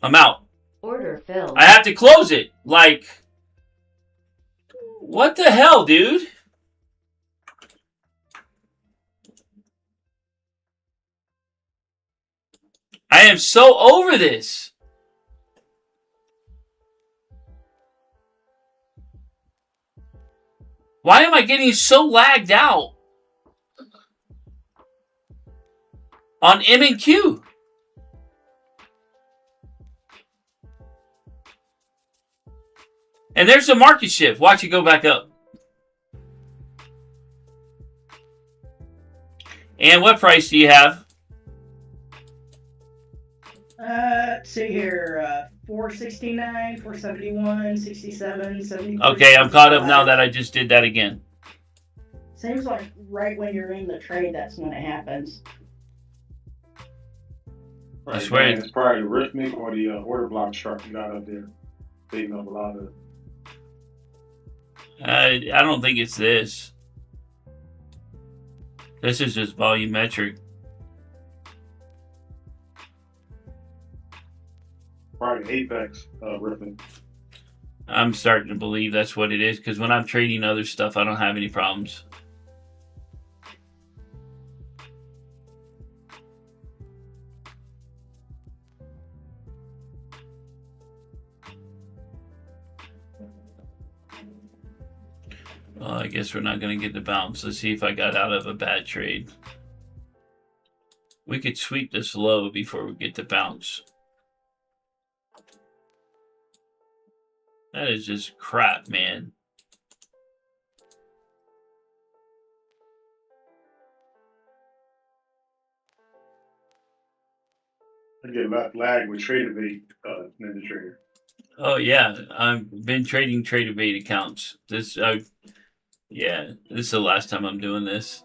I'm out. Order filled. I have to close it. Like, what the hell, dude? I am so over this. Why am I getting so lagged out on M and Q? And there's the market shift. Watch it go back up. And what price do you have? Let's see here. 469, 471, 67, 73. Okay, I'm caught up now that I just did that again. Seems like right when you're in the trade, that's when it happens. I swear It's probably the rhythmic or the order block chart you got up there. Taking up a lot of. I don't think it's this. This is just volumetric. Probably Apex rhythmic. I'm starting to believe that's what it is because when I'm trading other stuff, I don't have any problems. Well, I guess we're not going to get the bounce. Let's see if I got out of a bad trade. We could sweep this low before we get the bounce. That is just crap, man. I get left lag with TraderDan, Ninja Trader. Oh yeah, I've been trading TraderDan accounts. Yeah, this is the last time I'm doing this.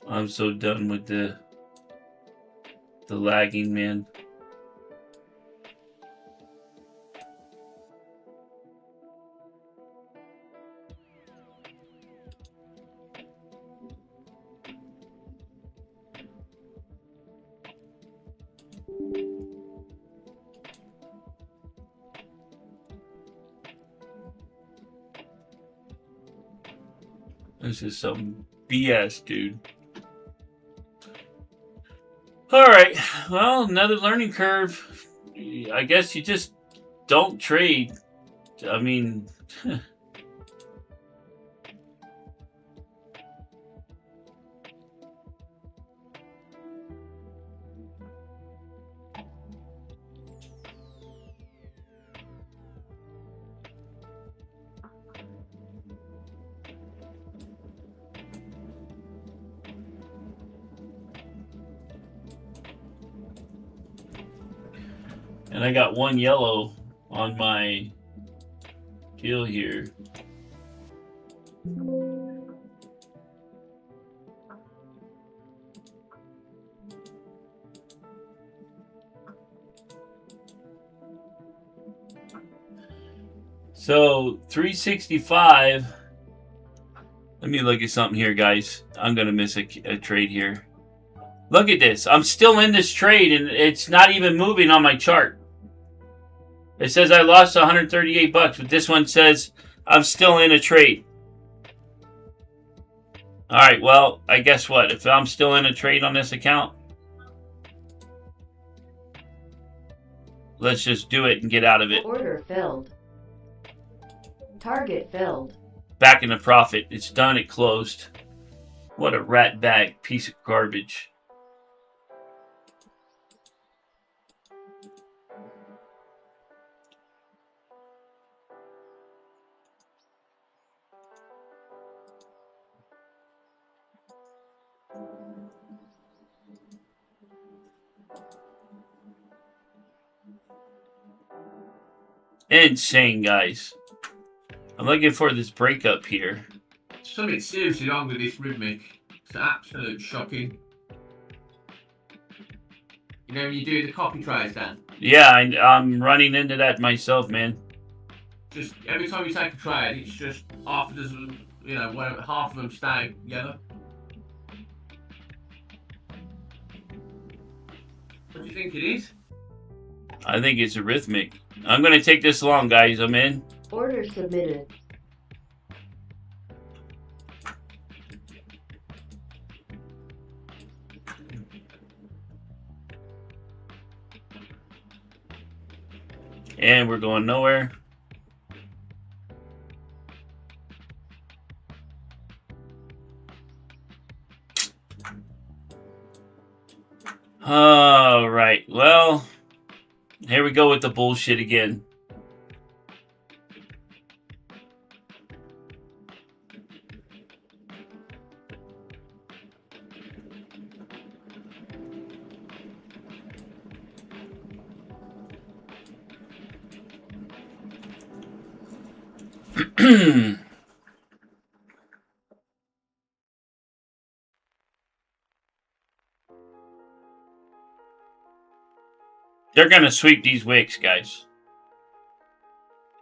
I'm so done with the lagging, man. This is some BS, dude. Alright, well, another learning curve. I guess you just don't trade. I mean... And I got one yellow on my deal here. So 365. Let me look at something here, guys. I'm gonna miss a trade here. Look at this. I'm still in this trade, and it's not even moving on my chart. It says I lost 138 bucks, but this one says I'm still in a trade. All right, well, I guess what? If I'm still in a trade on this account, let's just do it and get out of it. Order filled. Target filled. Back in the profit. It's done. It closed. What a rat bag piece of garbage. Insane, guys. I'm looking for this breakup here. Something seriously wrong with this rhythmic. It's absolute shocking. You know when you do the copy trades, Dan? Yeah, I'm running into that myself, man. Just every time you take a trade, it's just half a dozen, you know, whatever, half of them stay yellow. What do you think it is? I think it's a rhythmic. I'm going to take this long, guys. I'm in. Order submitted. And we're going nowhere. All right. Well, here we go with the bullshit again. They're going to sweep these wicks, guys.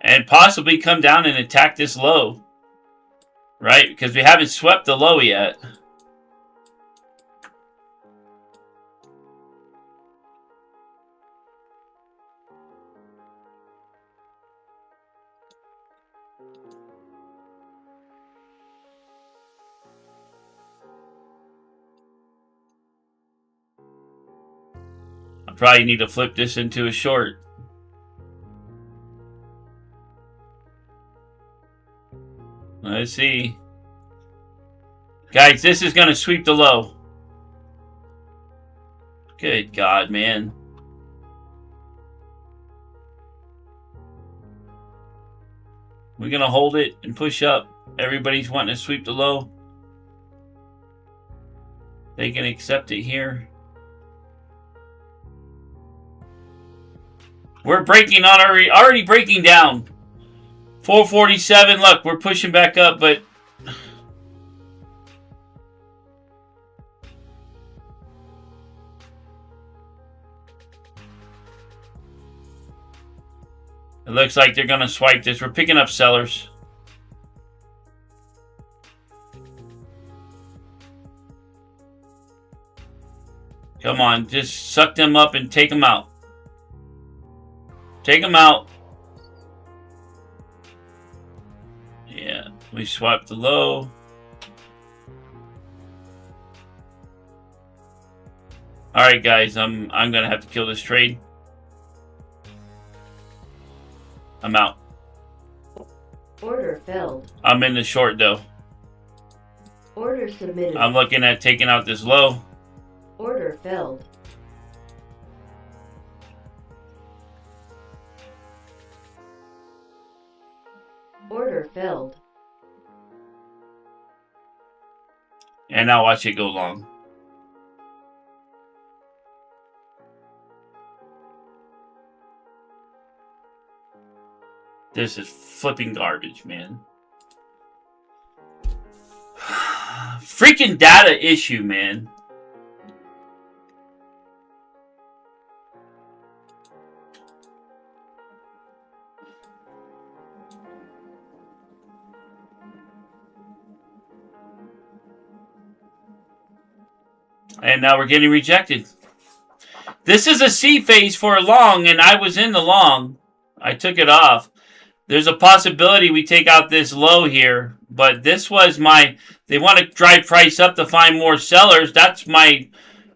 And possibly come down and attack this low. Right? Because we haven't swept the low yet. I probably need to flip this into a short. Let's see. Guys, this is going to sweep the low. Good God, man. We're going to hold it and push up. Everybody's wanting to sweep the low. They can accept it here. We're breaking on already breaking down. 447. Look, we're pushing back up, but it looks like they're going to swipe this. We're picking up sellers. Come on, just suck them up and take them out. Take them out. Yeah, we swiped the low. All right, guys, I'm gonna have to kill this trade. I'm out. Order filled. I'm in the short though. Order submitted. I'm looking at taking out this low. Order filled. Order filled. And now watch it go long. This is flipping garbage, man. Freaking data issue, man. And now we're getting rejected. This is a C phase for a long, and I was in the long. I took it off. There's a possibility we take out this low here, but this was my... They want to drive price up to find more sellers. That's my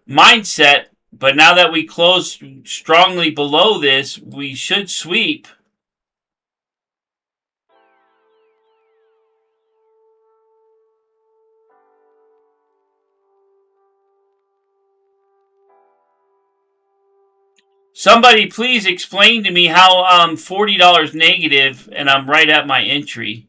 mindset. But now that we close strongly below this, we should sweep. Somebody please explain to me how I'm $40 negative and I'm right at my entry.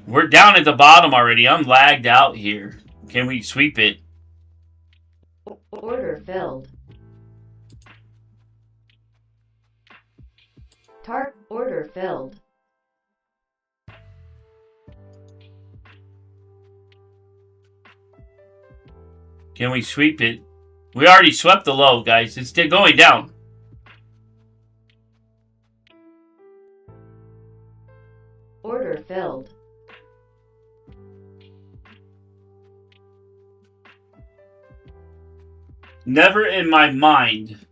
We're down at the bottom already. I'm lagged out here. Can we sweep it? Order filled. Order filled. Can we sweep it? We already swept the low, guys. It's still going down. Order filled. Never in my mind.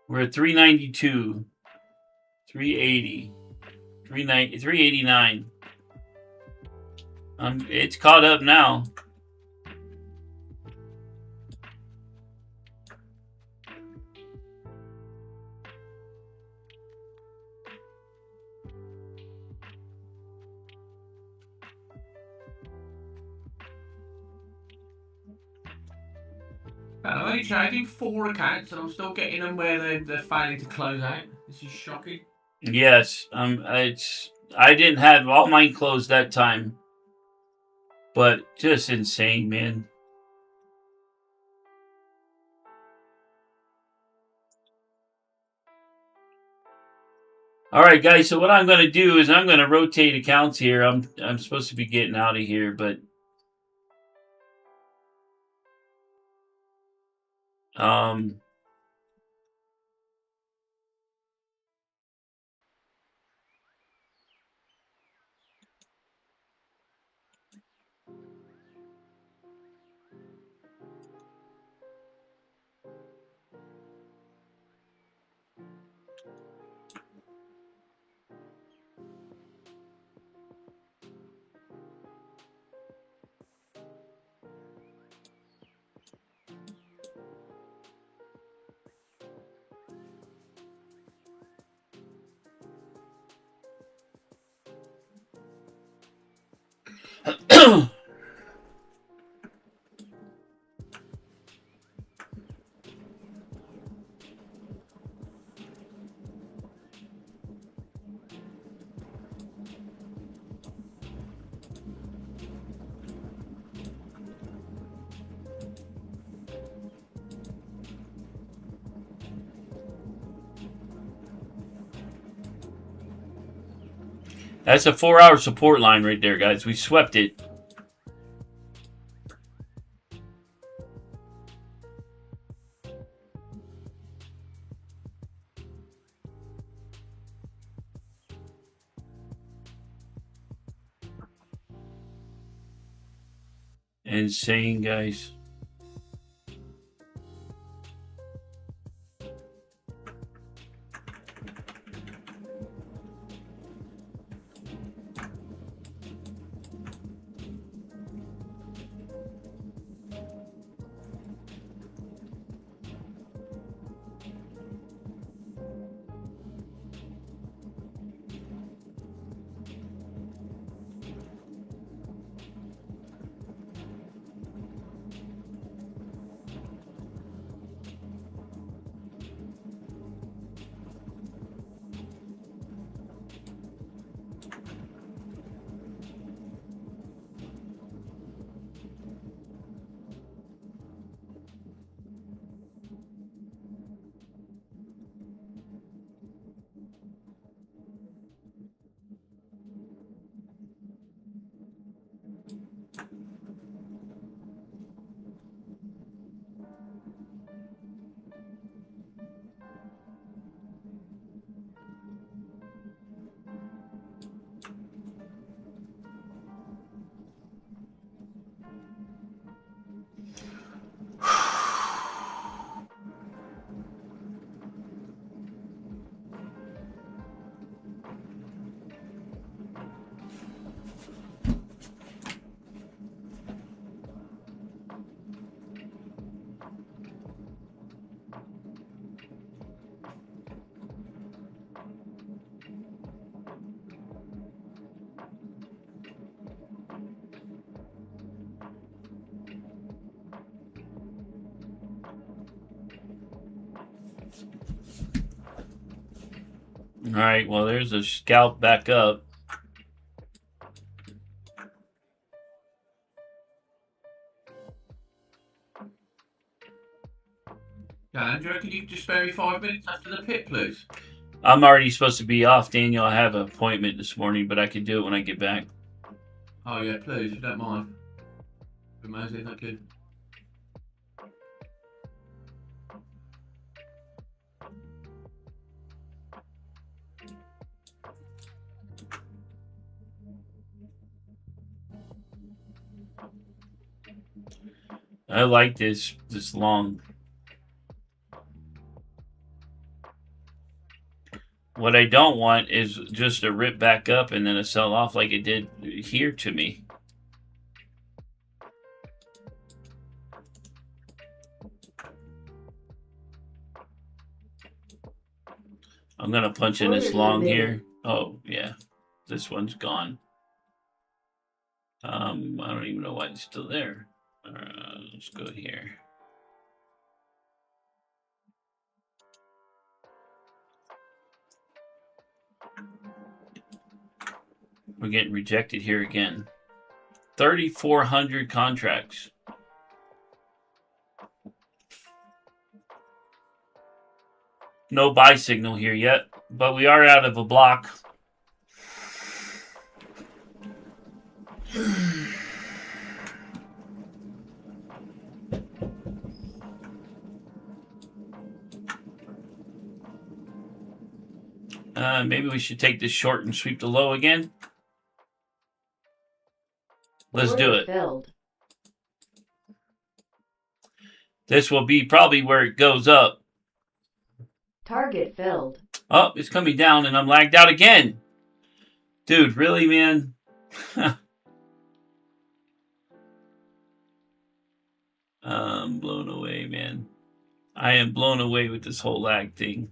We're at 392, 380, 389. It's caught up now. I'm only trading 4 accounts and I'm still getting them where they're failing to close out. This is shocking. Yes, I didn't have all mine closed that time, but just insane, man. All right, guys. So what I'm going to do is I'm going to rotate accounts here. I'm supposed to be getting out of here, but That's a 4-hour support line right there, guys. We swept it. Insane, guys. All right, well, there's a scalp back up. Dan, do you reckon you could just spare me 5 minutes after the pit, please? I'm already supposed to be off, Daniel. I have an appointment this morning, but I can do it when I get back. Oh yeah, please, if you don't mind. Amazing, thank you. I like this long. What I don't want is just a rip back up and then a sell off like it did here to me. I'm going to punch in this long here. Oh, yeah. This one's gone. I don't even know why it's still there. Let's go here. We're getting rejected here again. 3,400 contracts. No buy signal here yet, but we are out of a block. Maybe we should take this short and sweep the low again. Let's do it. Filled. This will be probably where it goes up. Target filled. Oh, it's coming down and I'm lagged out again. Dude, really, man? I'm blown away, man. I am blown away with this whole lag thing.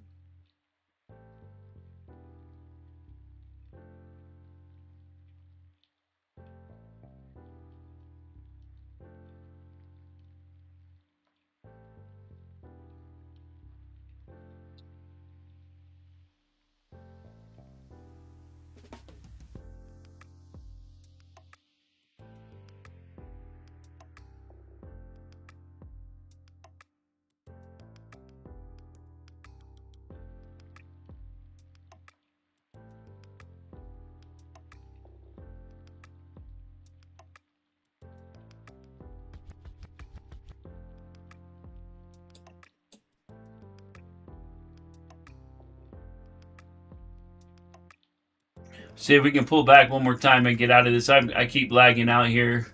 See if we can pull back one more time and get out of this. I keep lagging out here.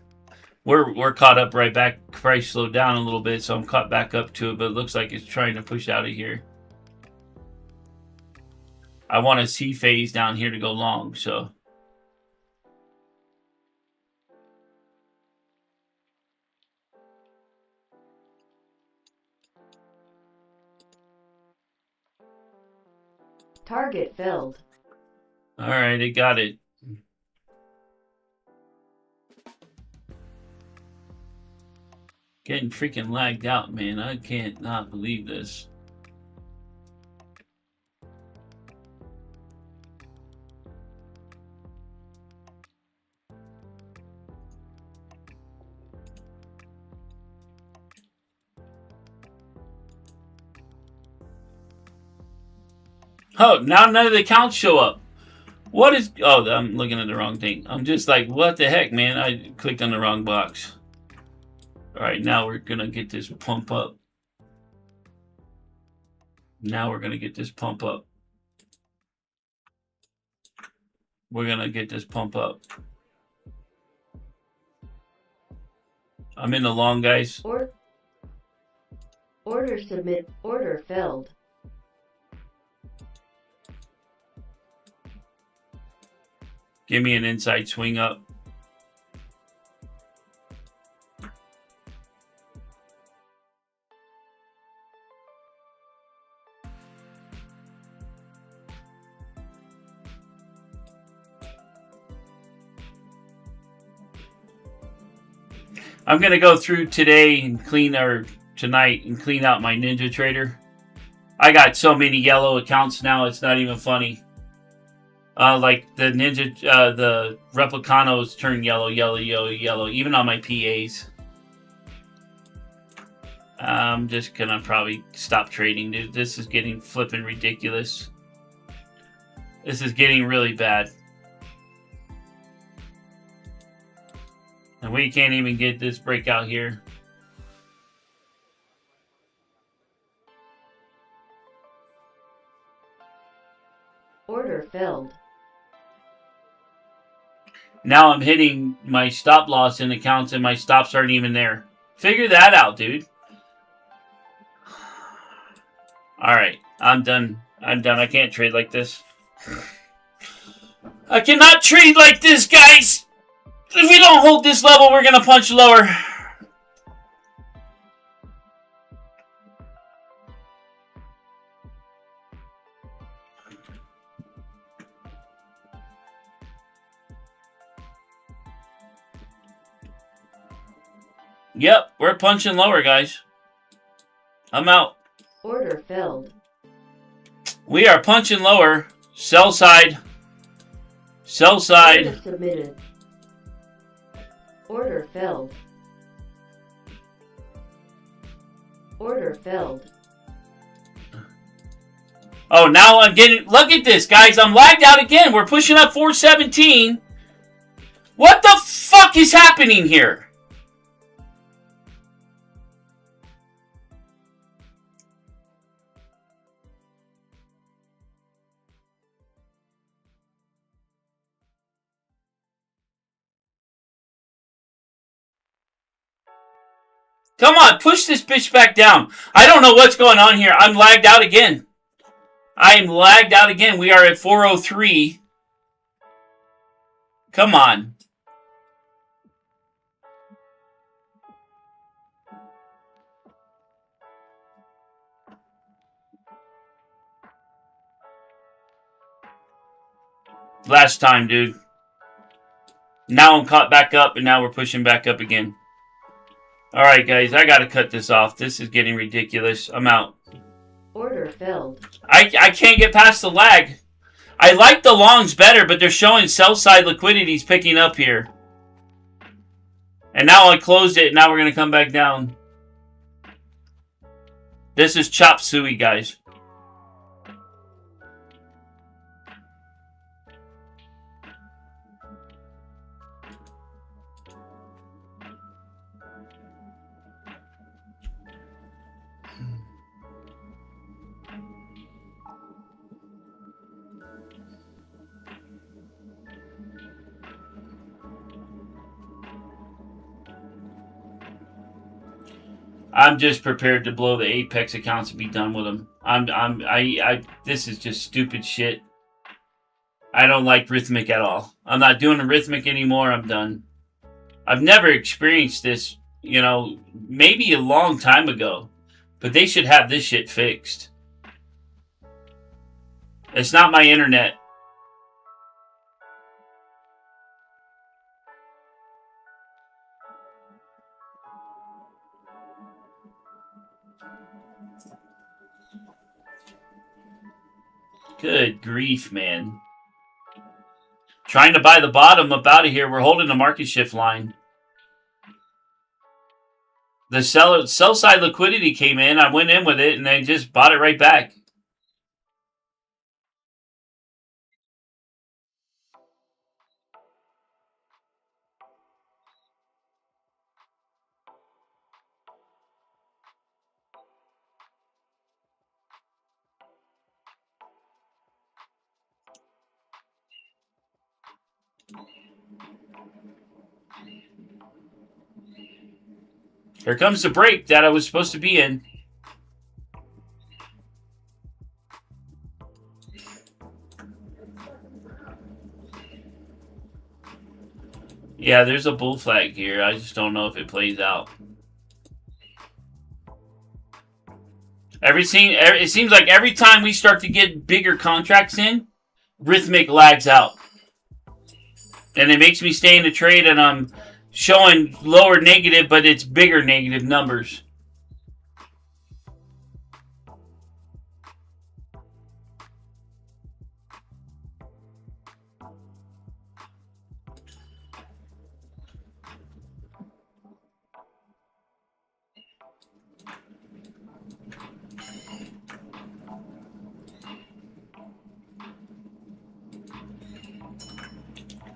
We're caught up right back. Price slowed down a little bit, so I'm caught back up to it, but it looks like it's trying to push out of here. I want a C phase down here to go long, so. Target filled. All right, it got it. Getting freaking lagged out, man. I can't not believe this. Oh, now none of the accounts show up. What is... Oh, I'm looking at the wrong thing. I'm just like, what the heck, man? I clicked on the wrong box. All right, now we're going to get this pump up. Now we're going to get this pump up. We're going to get this pump up. I'm in the long, guys. Order submit. Order filled. Give me an inside swing up. I'm going to go through today and tonight and clean out my Ninja Trader. I got so many yellow accounts now, it's not even funny. Like the Ninja, the Replicanos turn yellow, even on my PAs. I'm just gonna probably stop trading, dude. This is getting flipping ridiculous. This is getting really bad. And we can't even get this breakout here. Order filled. Now I'm hitting my stop loss in accounts and my stops aren't even there. Figure that out, dude. Alright, I'm done. I'm done. I can't trade like this. I cannot trade like this, guys! If we don't hold this level, we're going to punch lower. Yep, we're punching lower, guys. I'm out. Order filled. We are punching lower. Sell side. Sell side. Order submitted. Order filled. Order filled. Oh, now I'm getting... Look at this, guys. I'm lagged out again. We're pushing up 417. What the fuck is happening here? Come on, push this bitch back down. I don't know what's going on here. I'm lagged out again. I am lagged out again. We are at 403. Come on. Last time, dude. Now I'm caught back up, and now we're pushing back up again. Alright, guys, I gotta cut this off. This is getting ridiculous. I'm out. Order filled. I can't get past the lag. I like the longs better, but they're showing sell-side liquidities picking up here. And now I closed it, and now we're going to come back down. This is chop suey, guys. I'm just prepared to blow the Apex accounts and be done with them. This is just stupid shit. I don't like Rhythmic at all. I'm not doing a Rhythmic anymore. I'm done. I've never experienced this, you know, maybe a long time ago. But they should have this shit fixed. It's not my internet. Good grief, man. Trying to buy the bottom up out of here. We're holding the market shift line. The sell side liquidity came in. I went in with it and they just bought it right back. Here comes the break that I was supposed to be in. Yeah, there's a bull flag here. I just don't know if it plays out. It seems like every time we start to get bigger contracts in, Rhythmic lags out. And it makes me stay in the trade and I'm showing lower negative, but it's bigger negative numbers.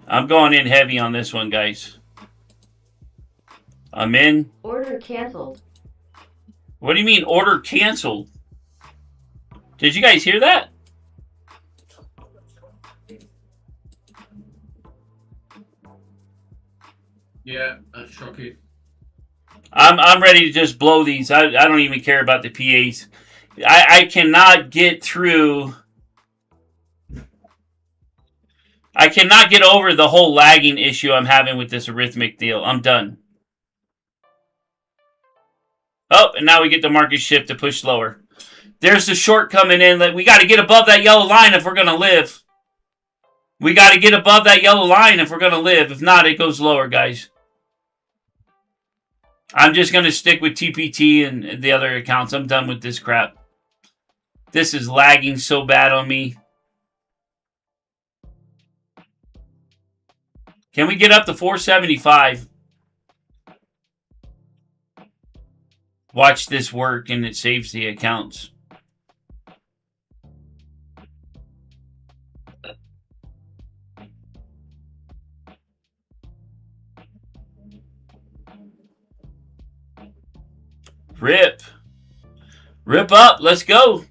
I'm going in heavy on this one, guys. I'm in. Order canceled. What do you mean, order canceled? Did you guys hear that? Yeah, that's shocking. I'm ready to just blow these. I don't even care about the PAs. I cannot get through. I cannot get over the whole lagging issue I'm having with this Rhythmic deal. I'm done. Oh, and now we get the market shift to push lower. There's the short coming in. We got to get above that yellow line if we're going to live. We got to get above that yellow line if we're going to live. If not, it goes lower, guys. I'm just going to stick with TPT and the other accounts. I'm done with this crap. This is lagging so bad on me. Can we get up to 475? Watch this work and it saves the accounts. Rip. Rip up. Let's go.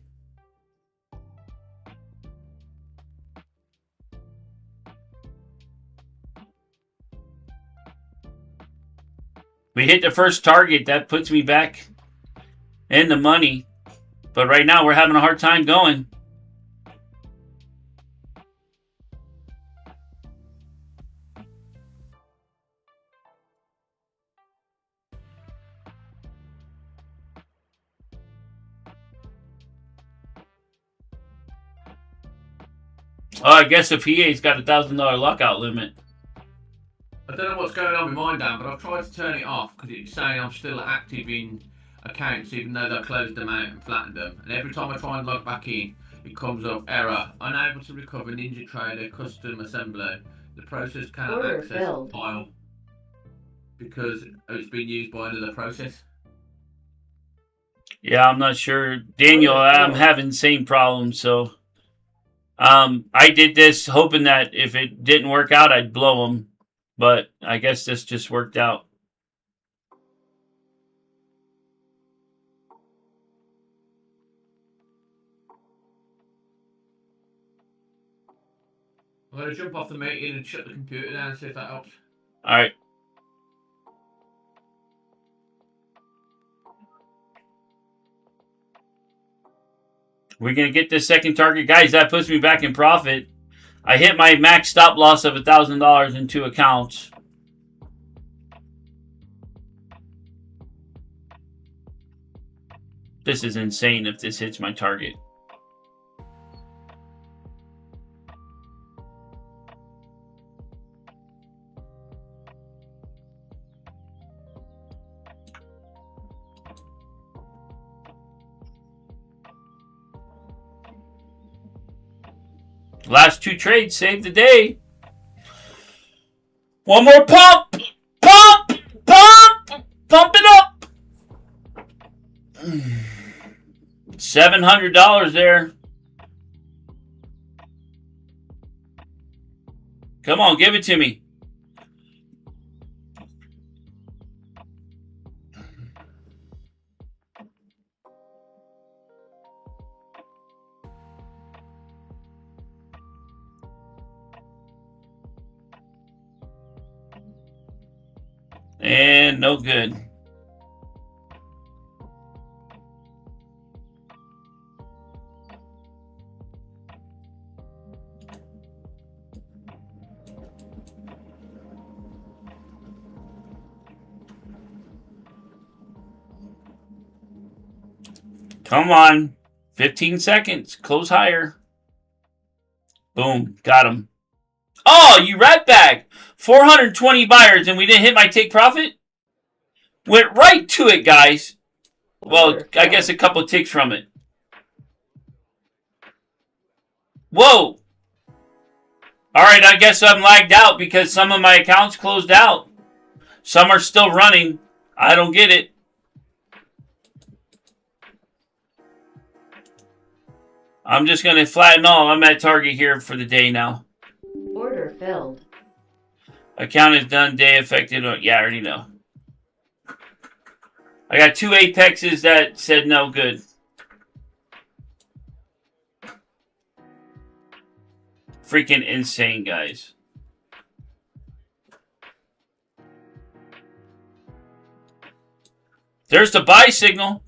We hit the first target. That puts me back in the money. But right now we're having a hard time going. Oh, I guess the PA's got a $1,000 lockout limit. I don't know what's going on with mine, Dan, but I've tried to turn it off because it's saying I'm still active in accounts even though they closed them out and flattened them. And every time I try and log back in, it comes up error. Unable to recover NinjaTrader custom assembly. The process cannot Order access filled. the file because it's been used by another process. Yeah, I'm not sure. Daniel, I'm having the same problem, so I did this hoping that if it didn't work out, I'd blow them. But I guess this just worked out. I'm going to jump off the meeting and shut the computer down and see if that helps. All right. We're going to get this second target. Guys, that puts me back in profit. I hit my max stop loss of $1,000 in 2 accounts. This is insane if this hits my target. Last 2 trades saved the day. One more pump! Pump! Pump! Pump it up! $700 there. Come on, give it to me. And no good. Come on. 15 seconds. Close higher. Boom. Got him. Oh, you rat bag. 420 buyers and we didn't hit my take profit? Went right to it, guys. Well, I guess a couple ticks from it. Whoa. All right, I guess I'm lagged out because some of my accounts closed out. Some are still running. I don't get it. I'm just going to flatten all. I'm at target here for the day now. Order filled. Account is done. Day affected. Yeah, I already know. I got 2 apexes that said no good. Freaking insane, guys. There's the buy signal.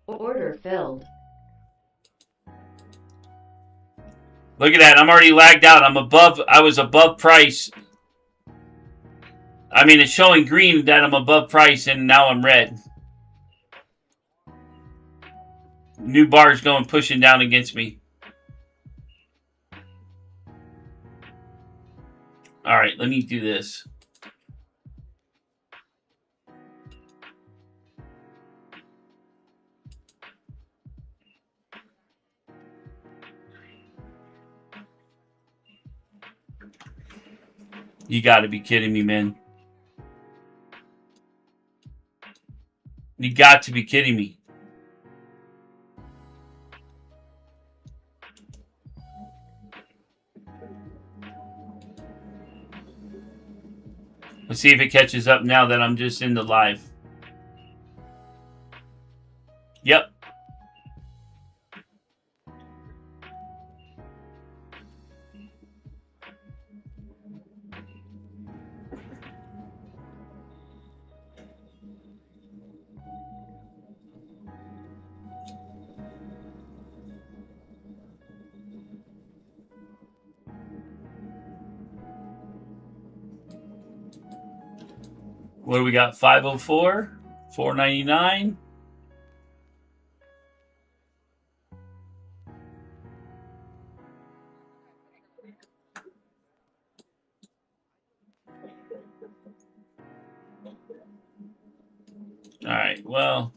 Order filled. Look at that. I'm already lagged out. I was above price. I mean, it's showing green that I'm above price, and now I'm red. New bar's going pushing down against me. All right, let me do this. You got to be kidding me, man. You got to be kidding me. Let's see if it catches up now that I'm just in the live. Yep. What do we got? 504, 499. All right, well.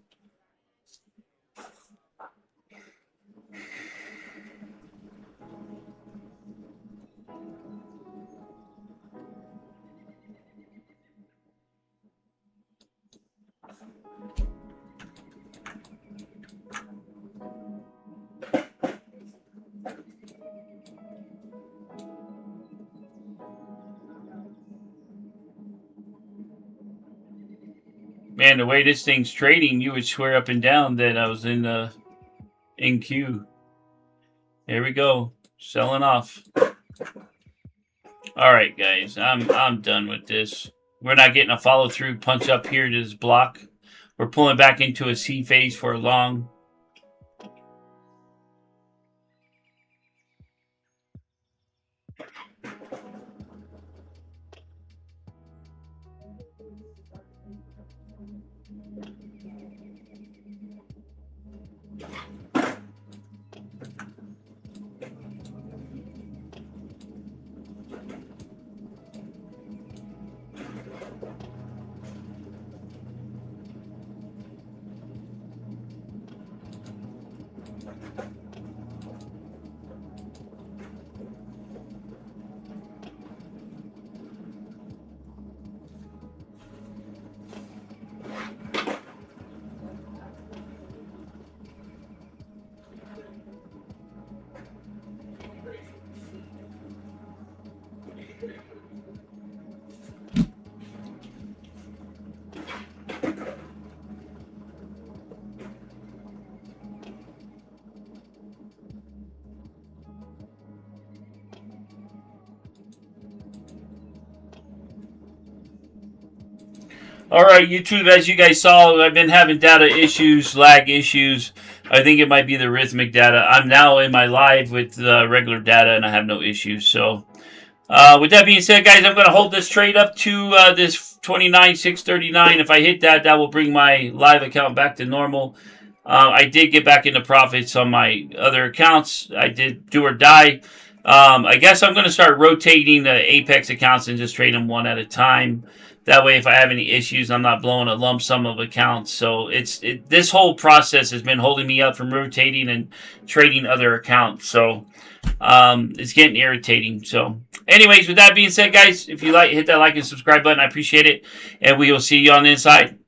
Man, the way this thing's trading, you would swear up and down that I was in queue. Here we go. Selling off. All right, guys, I'm done with this. We're not getting a follow through punch up here to this block. We're pulling back into a C phase for a long. All right, YouTube, as you guys saw, I've been having data issues, lag issues. I think it might be the Rhythmic data. I'm now in my live with regular data, and I have no issues. So, with that being said, guys, I'm going to hold this trade up to this 29,639. If I hit that, that will bring my live account back to normal. I did get back into profits on my other accounts. I did do or die. I guess I'm going to start rotating the Apex accounts and just trade them one at a time. That way, if I have any issues, I'm not blowing a lump sum of accounts. So this whole process has been holding me up from rotating and trading other accounts. So it's getting irritating. So anyways, with that being said, guys, if you like, hit that like and subscribe button. I appreciate it. And we will see you on the inside.